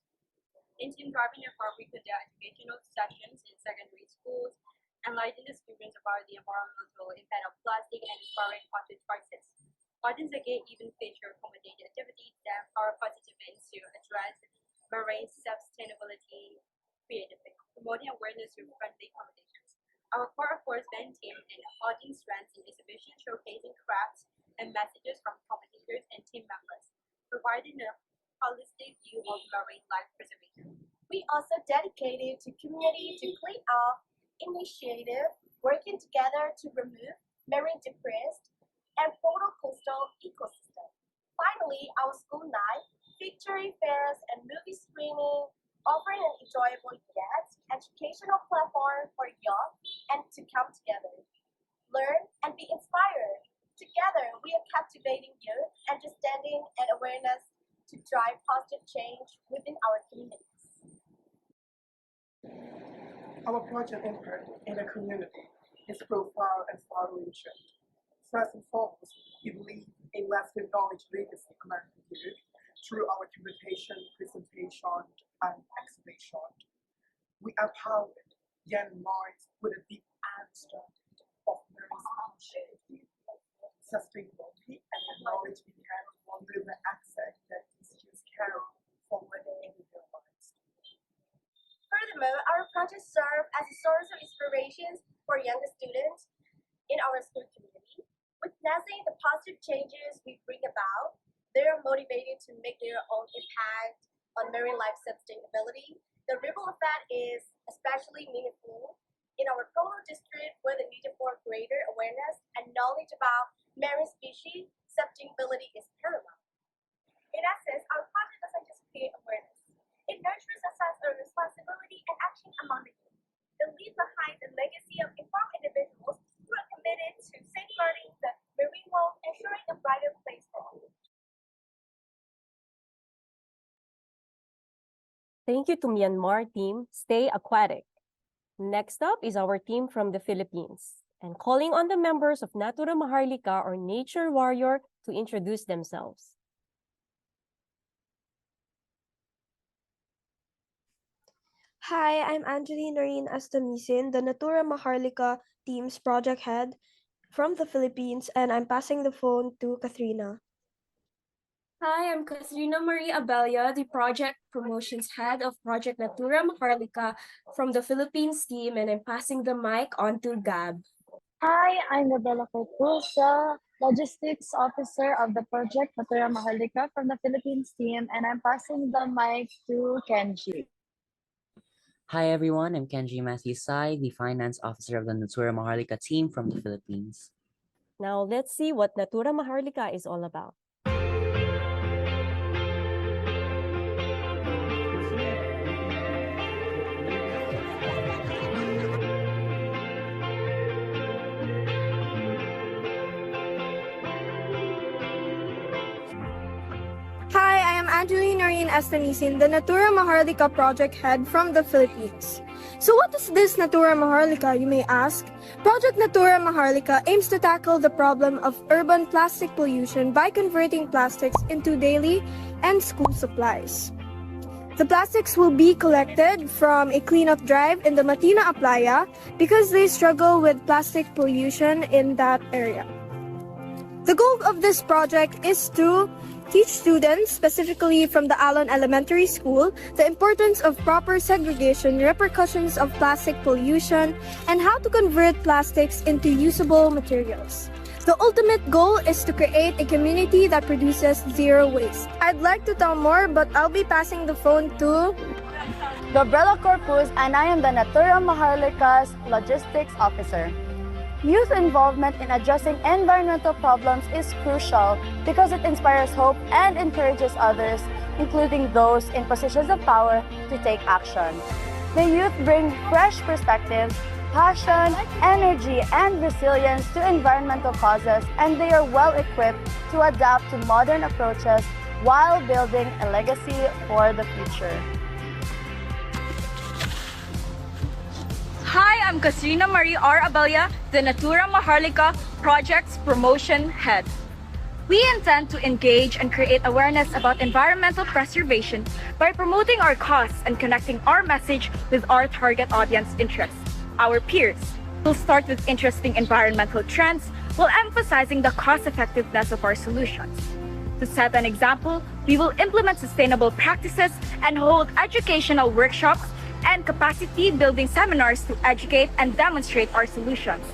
In team driving effort, we conduct educational sessions in secondary schools, enlighten the students about the environmental impact of plastic and inspiring positive choices. Audience again even feature accommodating activities that are positive ways to address marine sustainability creatively, promoting awareness through friendly competitions. Our core force band team and audience strengths in exhibition showcasing crafts and messages from competitors and team members, providing a holistic view of marine life preservation. We also dedicated to community to clean up initiative, working together to remove marine debris and promote coastal ecosystem. Finally, our school night, victory fairs, and movie screening offering an enjoyable yet educational platform for motivating youth, understanding, and awareness to drive positive change within our communities. Our project impact in the community is profound and far-reaching. First and foremost, we believe a lasting knowledge legacy among youth through our communication, presentation, and exhibition. We empowered young minds with a deep understanding of marine species, sustainability, and the knowledge we have under the access that these youth carry forward in their lives. Furthermore, our projects serve as a source of inspirations for younger students in our school community. Witnessing the positive changes we bring about, they are motivated to make their own impact on marine life sustainability. The ripple effect is especially meaningful in our cohort district, where the need for greater awareness and knowledge about marine species sustainability is paramount. In essence, our project doesn't just create awareness. It nurtures a sense of responsibility and action among the youth. It leaves behind a legacy of informed individuals who are committed to safeguarding the marine world, ensuring a brighter place for all. Thank you to Myanmar team, Stay Aquatic. Next up is our team from the Philippines, and calling on the members of Natura Maharlika or Nature Warrior to introduce themselves. Hi, I'm Angeline Noreen Astamisin, the Natura Maharlika team's project head from the Philippines, and I'm passing the phone to Kathrina. Hi, I'm Kathrina Marie Abella, the Project Promotions Head of Project Natura Maharlika from the Philippines team, and I'm passing the mic on to Gab. Hi, I'm Rebecca Corpus, the Logistics Officer of the Project Natura Maharlika from the Philippines team, and I'm passing the mic to Kenji. Hi everyone, I'm Kenji Matthew Sai, the Finance Officer of the Natura Maharlika team from the Philippines. Now let's see what Natura Maharlika is all about. Hi, I am Angeline Noreen Astanisin, the Natura Maharlika project head from the Philippines. So what is this Natura Maharlika, you may ask? Project Natura Maharlika aims to tackle the problem of urban plastic pollution by converting plastics into daily and school supplies. The plastics will be collected from a cleanup drive in the Matina Aplaya because they struggle with plastic pollution in that area. The goal of this project is to teach students, specifically from the Alon Elementary School, the importance of proper segregation, repercussions of plastic pollution, and how to convert plastics into usable materials. The ultimate goal is to create a community that produces zero waste. I'd like to tell more, but I'll be passing the phone to Gabriela Corpus, and I am the Natura Maharlika's Logistics Officer. Youth involvement in addressing environmental problems is crucial because it inspires hope and encourages others, including those in positions of power, to take action. The youth bring fresh perspectives, passion, energy, and resilience to environmental causes, and they are well equipped to adapt to modern approaches while building a legacy for the future. Hi, I'm Katrina Marie R. Abella, the Natura Maharlika Project's Promotion Head. We intend to engage and create awareness about environmental preservation by promoting our cause and connecting our message with our target audience interests, our peers. We'll start with interesting environmental trends while emphasizing the cost-effectiveness of our solutions. To set an example, we will implement sustainable practices and hold educational workshops and capacity-building seminars to educate and demonstrate our solutions.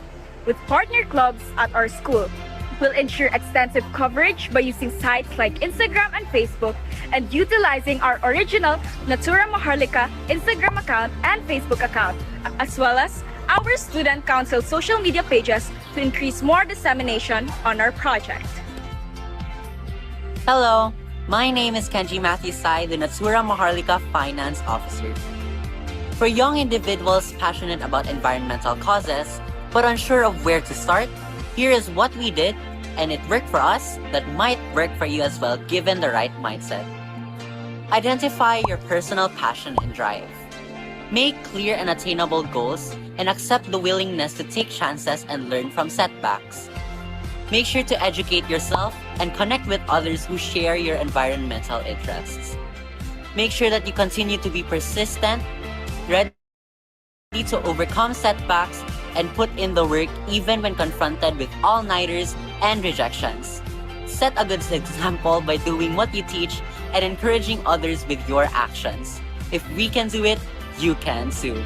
With partner clubs at our school, we'll ensure extensive coverage by using sites like Instagram and Facebook and utilizing our original Natura Maharlika Instagram account and Facebook account, as well as our Student Council social media pages to increase more dissemination on our project. Hello, my name is Kenji Matthew Sai, the Natura Maharlika Finance Officer. For young individuals passionate about environmental causes, but unsure of where to start, here is what we did and it worked for us, that might work for you as well given the right mindset. Identify your personal passion and drive. Make clear and attainable goals and accept the willingness to take chances and learn from setbacks. Make sure to educate yourself and connect with others who share your environmental interests. Make sure that you continue to be persistent, ready to overcome setbacks, and put in the work even when confronted with all-nighters and rejections. Set a good example by doing what you teach and encouraging others with your actions. If we can do it, you can too.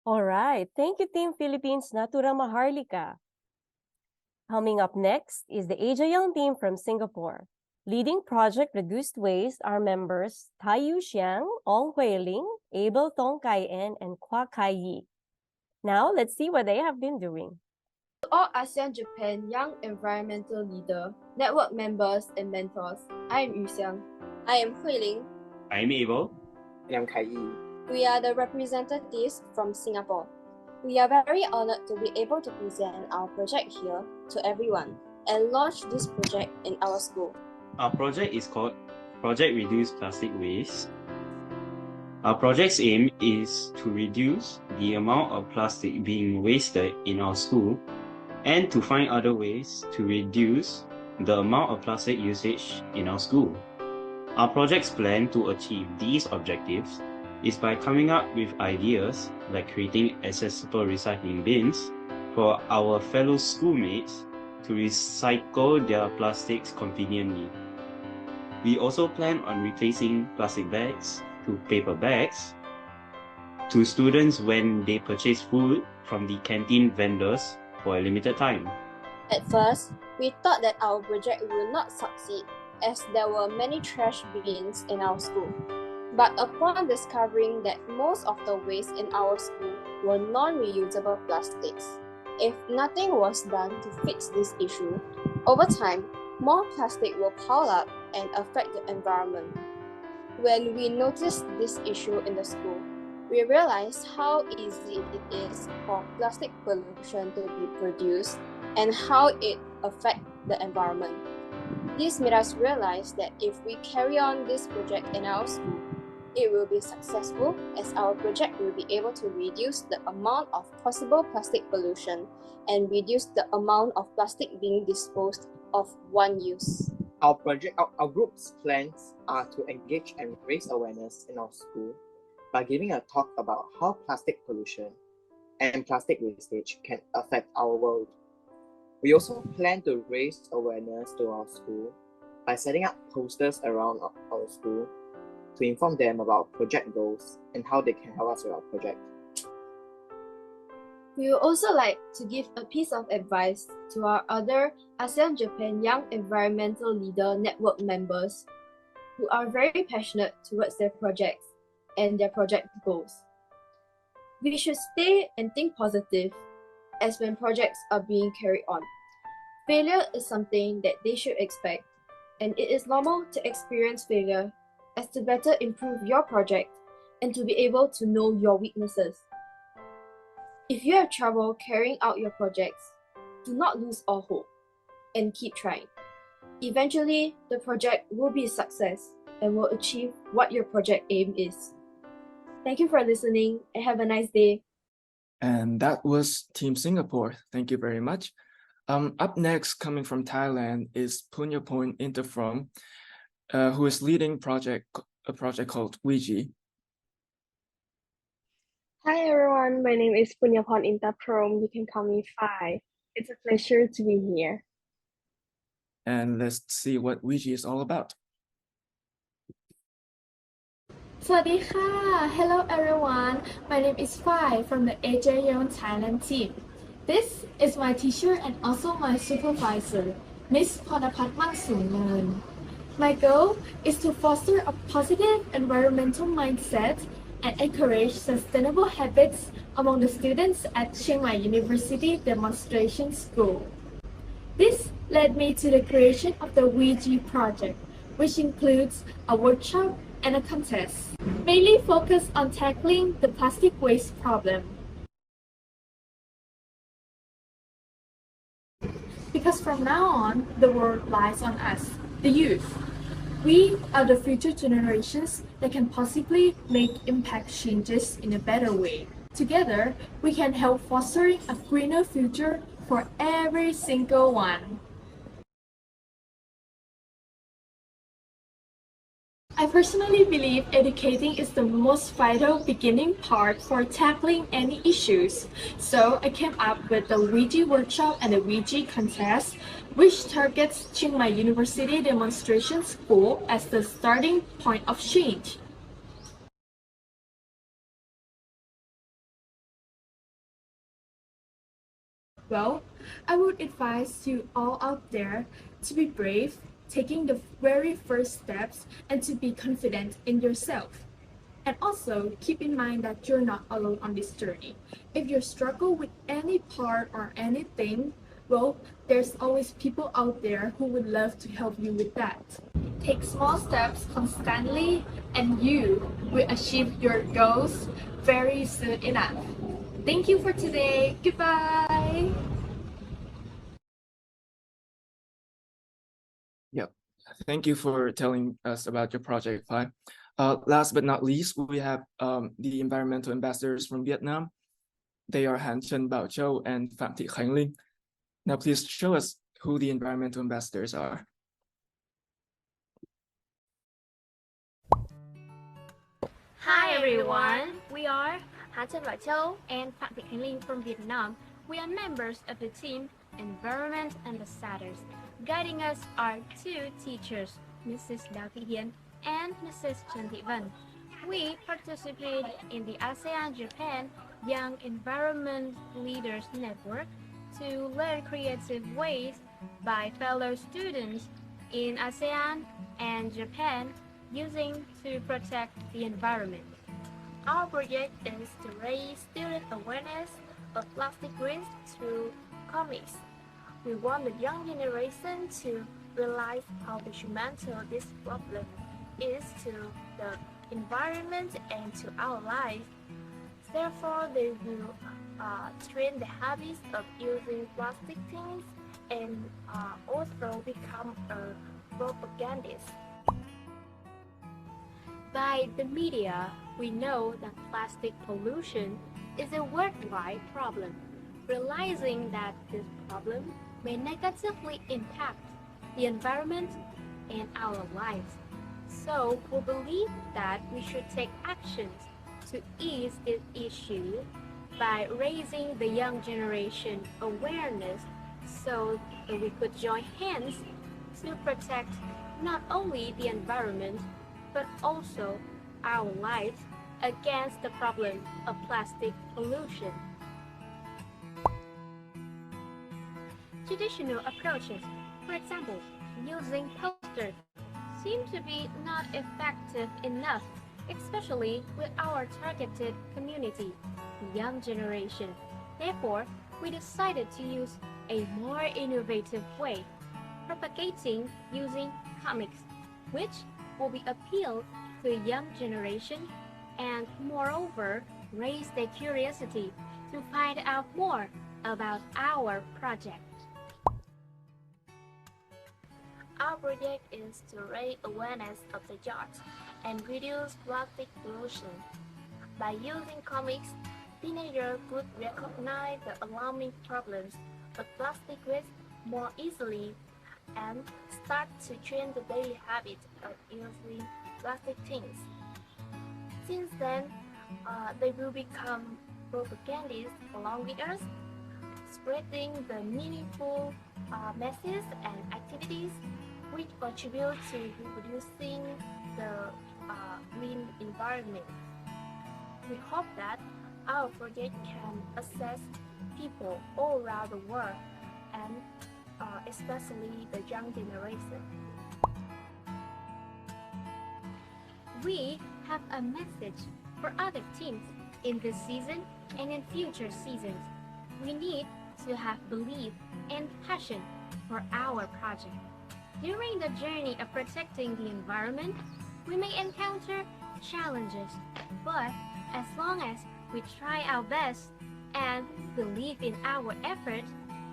All right. Thank you, Team Philippines Natura Maharlika. Coming up next is the AJYELN team from Singapore. Leading Project Reduced Waste are members Tayu Xiang, Ong Huiling, Abel Tong Kai-en, and Kwa Kai Yi. Now, let's see what they have been doing. To all ASEAN-Japan Young Environmental Leader, Network members, and mentors, I am Yu Xiang. I am Huiling. I am Abel. I am Kai Yi. We are the representatives from Singapore. We are very honored to be able to present our project here to everyone and launch this project in our school. Our project is called Project Reduce Plastic Waste. Our project's aim is to reduce the amount of plastic being wasted in our school and to find other ways to reduce the amount of plastic usage in our school. Our project's plan to achieve these objectives is by coming up with ideas like creating accessible recycling bins for our fellow schoolmates to recycle their plastics conveniently. We also plan on replacing plastic bags to paper bags to students when they purchase food from the canteen vendors for a limited time. At first, we thought that our project would not succeed as there were many trash bins in our school. But upon discovering that most of the waste in our school were non-reusable plastics, if nothing was done to fix this issue, over time, more plastic will pile up and affect the environment. When we noticed this issue in the school, we realized how easy it is for plastic pollution to be produced and how it affects the environment. This made us realize that if we carry on this project in our school, it will be successful as our project will be able to reduce the amount of possible plastic pollution and reduce the amount of plastic being disposed of one use. Our group's plans are to engage and raise awareness in our school by giving a talk about how plastic pollution and plastic wastage can affect our world. We also plan to raise awareness to our school by setting up posters around our school to inform them about project goals and how they can help us with our project. We would also like to give a piece of advice to our other ASEAN-Japan Young Environmental Leader Network members who are very passionate towards their projects and their project goals. We should stay and think positive as when projects are being carried on. Failure is something that they should expect, and it is normal to experience failure as to better improve your project and to be able to know your weaknesses. If you have trouble carrying out your projects, do not lose all hope and keep trying. Eventually, the project will be a success and will achieve what your project aim is. Thank you for listening and have a nice day. And that was Team Singapore. Thank you very much. Up next, coming from Thailand, is Punyapon Interfrom, who is leading a project called Wiji. Hi everyone, my name is Punyapon Intaprom. You can call me Phi. It's a pleasure to be here. And let's see what Wiji is all about. สวัสดีค่ะ Hello everyone. My name is Phi from the AJYELN Thailand team. This is my teacher and also my supervisor, Miss Ponapat Mangsunlan. My goal is to foster a positive environmental mindset and encourage sustainable habits among the students at Chiang Mai University Demonstration School. This led me to the creation of the WeG project, which includes a workshop and a contest, mainly focused on tackling the plastic waste problem. Because from now on, the world lies on us, the youth. We are the future generations that can possibly make impact changes in a better way. Together, we can help fostering a greener future for every single one. I personally believe educating is the most vital beginning part for tackling any issues. So I came up with the WeG workshop and the WeG contest, which targets Chiang Mai University Demonstration School as the starting point of change. Well, I would advise you all out there to be brave, taking the very first steps, and to be confident in yourself. And also, keep in mind that you're not alone on this journey. If you struggle with any part or anything, well, there's always people out there who would love to help you with that. Take small steps constantly, and you will achieve your goals very soon enough. Thank you for today. Goodbye. Yep. Thank you for telling us about your project, Phai. Last but not least, we have the environmental ambassadors from Vietnam. They are Han Chen Bao Châu and Phạm Thị Khánh Linh. Now, please show us who the environmental ambassadors are. Hi everyone, we are Han Chen Bao Châu and Phạm Thị Khánh Linh from Vietnam. We are members of the team Environment Ambassadors. Guiding us are two teachers, Mrs. Đào Thị Hiền and Mrs. Trần Thị Vân. We participate in the ASEAN-Japan Young Environment Leaders Network to learn creative ways by fellow students in ASEAN and Japan using to protect the environment. Our project is to raise student awareness of plastic waste through comics. We want the young generation to realize how detrimental this problem is to the environment and to our life. Therefore, they will train the habits of using plastic things and also become a propagandist. By the media, we know that plastic pollution is a worldwide problem. Realizing that this problem may negatively impact the environment and our lives. So we believe that we should take actions to ease this issue by raising the young generation awareness so that we could join hands to protect not only the environment but also our lives against the problem of plastic pollution. Traditional approaches, for example, using posters, seem to be not effective enough, especially with our targeted community, the young generation. Therefore, we decided to use a more innovative way, propagating using comics, which will be appealed to the young generation and moreover raise their curiosity to find out more about our project. Our project is to raise awareness of the yacht and reduce plastic pollution. By using comics, teenagers could recognize the alarming problems of plastic waste more easily and start to train the daily habit of using plastic things. Since then, they will become propagandists along with us, spreading the meaningful messages and activities which contribute to reducing the green environment. We hope that our project can assist people all around the world and especially the young generation. We have a message for other teams in this season and in future seasons. We need to have belief and passion for our project. During the journey of protecting the environment, we may encounter challenges, but as long as we try our best and believe in our effort,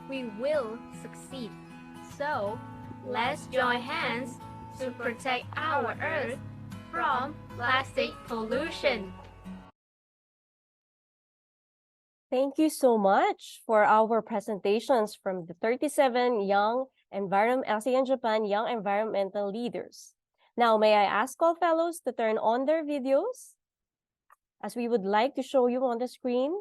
we will succeed. So, let's join hands to protect our Earth from plastic pollution. Thank you so much for our presentations from the 37 young ASEAN-Japan young environmental leaders. Now, may I ask all fellows to turn on their videos, as we would like to show you on the screen.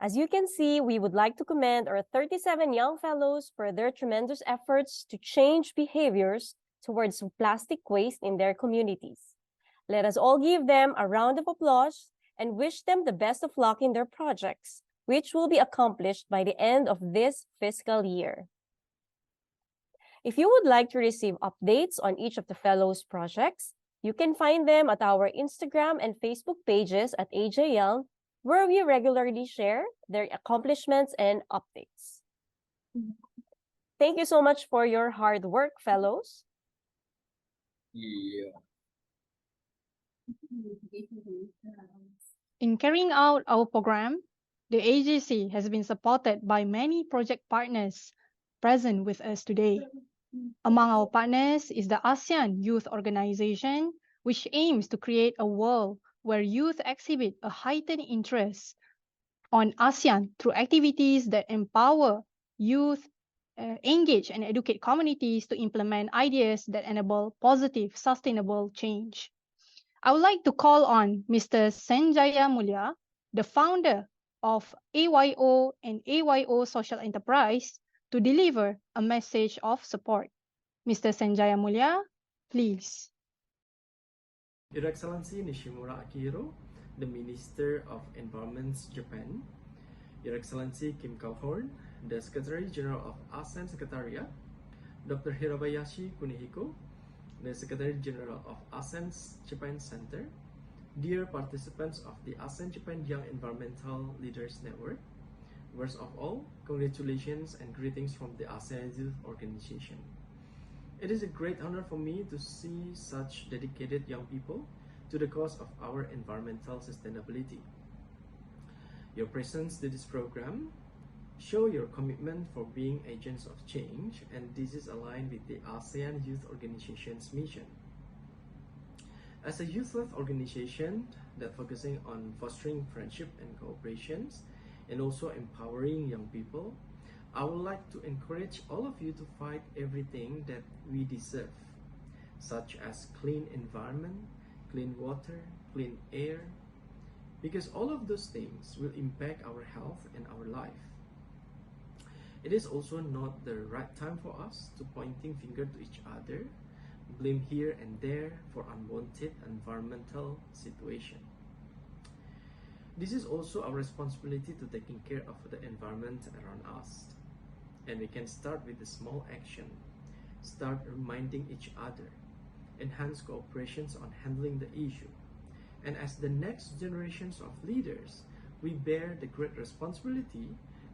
As you can see, we would like to commend our 37 young fellows for their tremendous efforts to change behaviors towards plastic waste in their communities. Let us all give them a round of applause and wish them the best of luck in their projects, which will be accomplished by the end of this fiscal year. If you would like to receive updates on each of the fellows' projects, you can find them at our Instagram and Facebook pages at AJYELN, where we regularly share their accomplishments and updates. Thank you so much for your hard work, fellows. In carrying out our program, the agency has been supported by many project partners present with us today. Among our partners is the ASEAN Youth Organization, which aims to create a world where youth exhibit a heightened interest on ASEAN through activities that empower youth, engage and educate communities to implement ideas that enable positive, sustainable change. I would like to call on Mr. Senjaya Mulia, the founder of AYO and AYO Social Enterprise, to deliver a message of support. Mr. Senjaya Mulia, please. Your Excellency Nishimura Akihiro, the Minister of Environment, Japan, Your Excellency Kim Kaohorn, the Secretary General of ASEAN Secretariat, Dr. Hirabayashi Kunihiko, the Secretary General of ASEAN-Japan Centre, dear participants of the ASEAN-Japan Young Environmental Leaders Network, first of all, congratulations and greetings from the ASEAN Youth Organization. It is a great honor for me to see such dedicated young people to the cause of our environmental sustainability. Your presence to this program show your commitment for being agents of change, and this is aligned with the ASEAN Youth Organization's mission. As a youth-led organization that focusing on fostering friendship and cooperations and also empowering young people, I would like to encourage all of you to fight everything that we deserve, such as clean environment, clean water, clean air, because all of those things will impact our health and our life. It is also not the right time for us to pointing finger to each other, blame here and there for unwanted environmental situation. This is also our responsibility to taking care of the environment around us. And we can start with a small action, start reminding each other, enhance cooperations on handling the issue. And as the next generations of leaders, we bear the great responsibility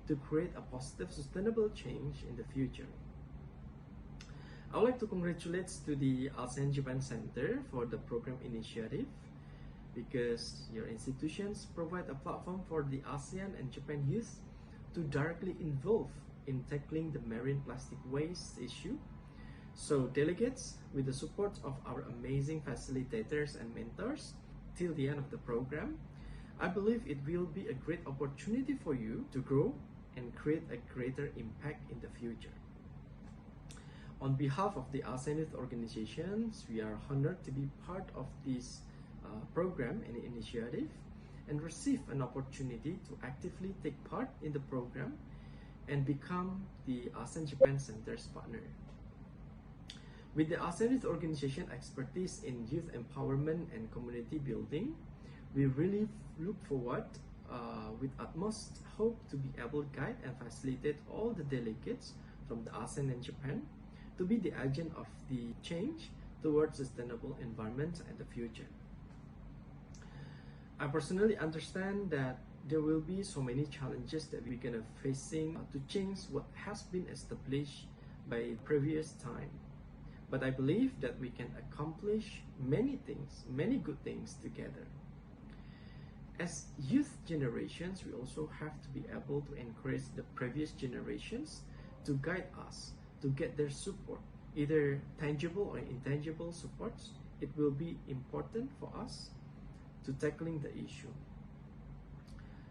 to create a positive, sustainable change in the future. I would like to congratulate to the ASEAN-Japan Centre for the program initiative, because your institutions provide a platform for the ASEAN and Japan youth to directly involve in tackling the marine plastic waste issue. So delegates, with the support of our amazing facilitators and mentors till the end of the program, I believe it will be a great opportunity for you to grow and create a greater impact in the future. On behalf of the ASEAN Youth Organizations, we are honored to be part of this program and initiative and receive an opportunity to actively take part in the program and become the ASEAN-Japan Center's partner. With the ASEAN Youth Organization expertise in youth empowerment and community building, we really look forward with utmost hope to be able to guide and facilitate all the delegates from the ASEAN and Japan to be the agent of the change towards sustainable environment and the future. I personally understand that there will be so many challenges that we're gonna facing to change what has been established by previous time. But I believe that we can accomplish many things, many good things together. As youth generations, we also have to be able to encourage the previous generations to guide us, to get their support, either tangible or intangible supports. It will be important for us to tackling the issue.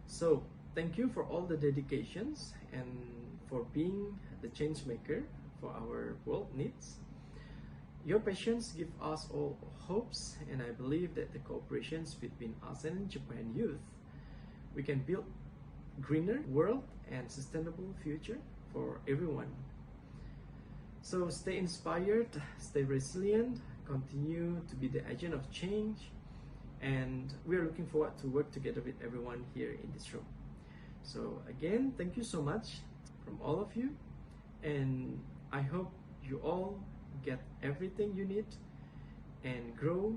So thank you for all the dedications and for being the change maker for our world needs. Your patience give us all hopes, and I believe that the cooperations between ASEAN and Japan youth, we can build greener world and sustainable future for everyone. So stay inspired, stay resilient, continue to be the agent of change, and we are looking forward to work together with everyone here in this room. So again, thank you so much from all of you, and I hope you all get everything you need and grow,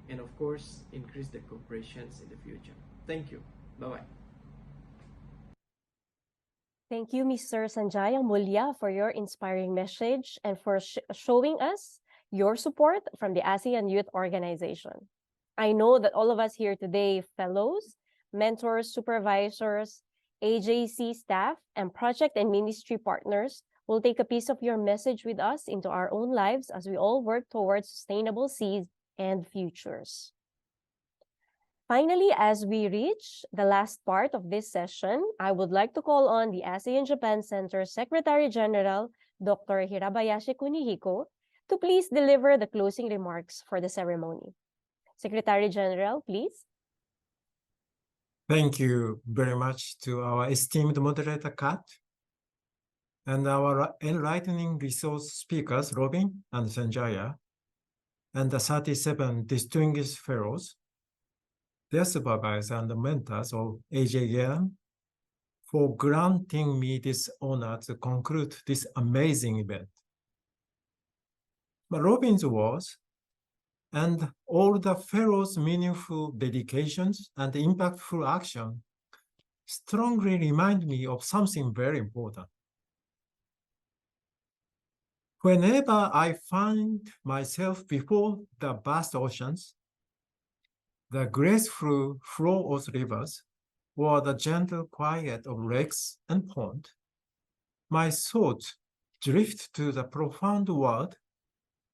and of course increase the cooperations in the future. Thank you. Bye-bye. Thank you, Mr. Senjaya Mulia, for your inspiring message and for showing us your support from the ASEAN Youth Organization. I know that all of us here today, fellows, mentors, supervisors, AJC staff, and project and ministry partners, will take a piece of your message with us into our own lives as we all work towards sustainable seas and futures. Finally, as we reach the last part of this session, I would like to call on the ASEAN-Japan Centre Secretary General, Dr. Hirabayashi Kunihiko, to please deliver the closing remarks for the ceremony. Secretary General, please. Thank you very much to our esteemed moderator, Kat, and our enlightening resource speakers, Robin and Senjaya, and the 37 distinguished fellows, their supervisors and mentors of AJYELN, for granting me this honor to conclude this amazing event. But Robin's words and all the fellows' meaningful dedications and impactful action strongly remind me of something very important. Whenever I find myself before the vast oceans, the graceful flow of rivers, or the gentle quiet of lakes and ponds, my thoughts drift to the profound word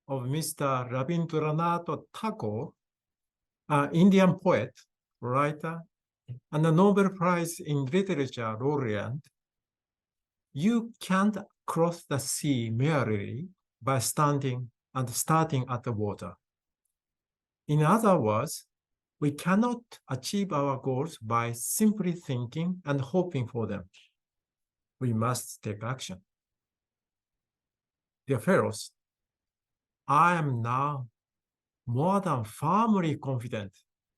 of Mr. Rabindranath Tagore, an Indian poet, writer, and a Nobel Prize in Literature laureate. You can't cross the sea merely by standing and starting at the water. In other words, we cannot achieve our goals by simply thinking and hoping for them. We must take action. Dear fellows, I am now more than firmly confident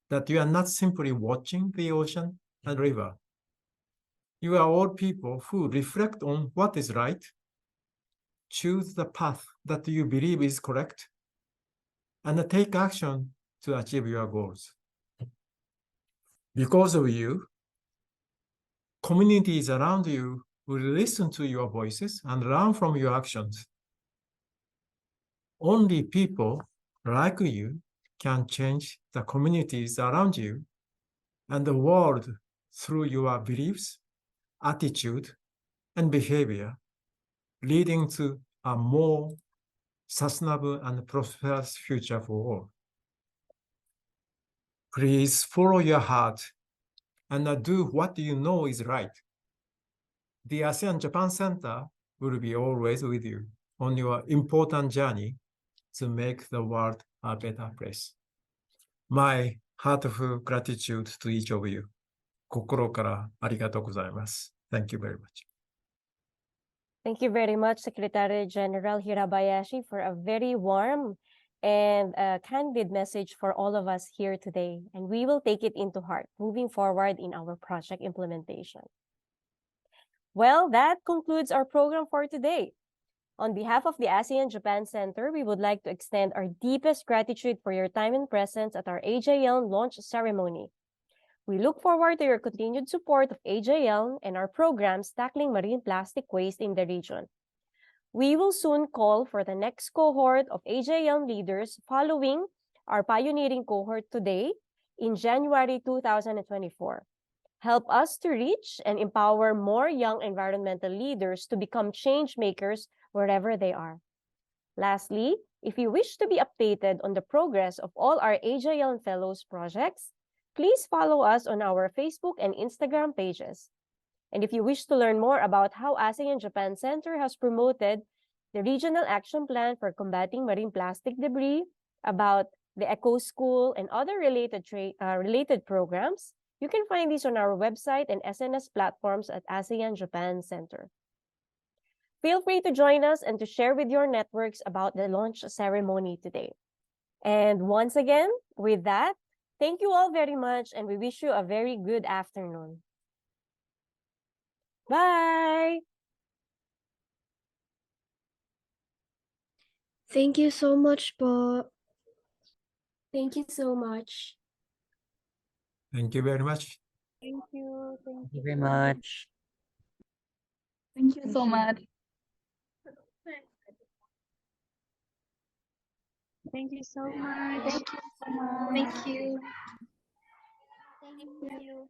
that you are not simply watching the ocean and river. You are all people who reflect on what is right, choose the path that you believe is correct, and take action to achieve your goals. Because of you, communities around you will listen to your voices and learn from your actions. Only people like you can change the communities around you and the world through your beliefs, attitude, and behavior, leading to a more sustainable and prosperous future for all. Please follow your heart and do what you know is right. The ASEAN-Japan Centre will be always with you on your important journey to make the world a better place. My heartfelt gratitude to each of you. 心からありがとうございます. Thank you very much. Thank you very much, Secretary General Hirabayashi, for a very warm and candid message for all of us here today. And we will take it into heart moving forward in our project implementation. Well, that concludes our program for today. On behalf of the ASEAN-Japan Centre, we would like to extend our deepest gratitude for your time and presence at our AJYELN launch ceremony. We look forward to your continued support of AJYELN and our programs tackling marine plastic waste in the region. We will soon call for the next cohort of AJYELN leaders following our pioneering cohort today in January 2024. Help us to reach and empower more young environmental leaders to become change makers wherever they are. Lastly, if you wish to be updated on the progress of all our AJYELN Fellows projects, please follow us on our Facebook and Instagram pages. And if you wish to learn more about how ASEAN-Japan Centre has promoted the Regional Action Plan for combating marine plastic debris, about the Eco School, and other related programs, you can find these on our website and SNS platforms at ASEAN-Japan Centre. Feel free to join us and to share with your networks about the launch ceremony today. And once again, with that, thank you all very much, and we wish you a very good afternoon. Bye! Thank you so much, po. Thank you so much. Thank you very much. Thank you. Thank you very much. Thank you so much. Thank you so much. Thank you so much. Thank you. Thank you.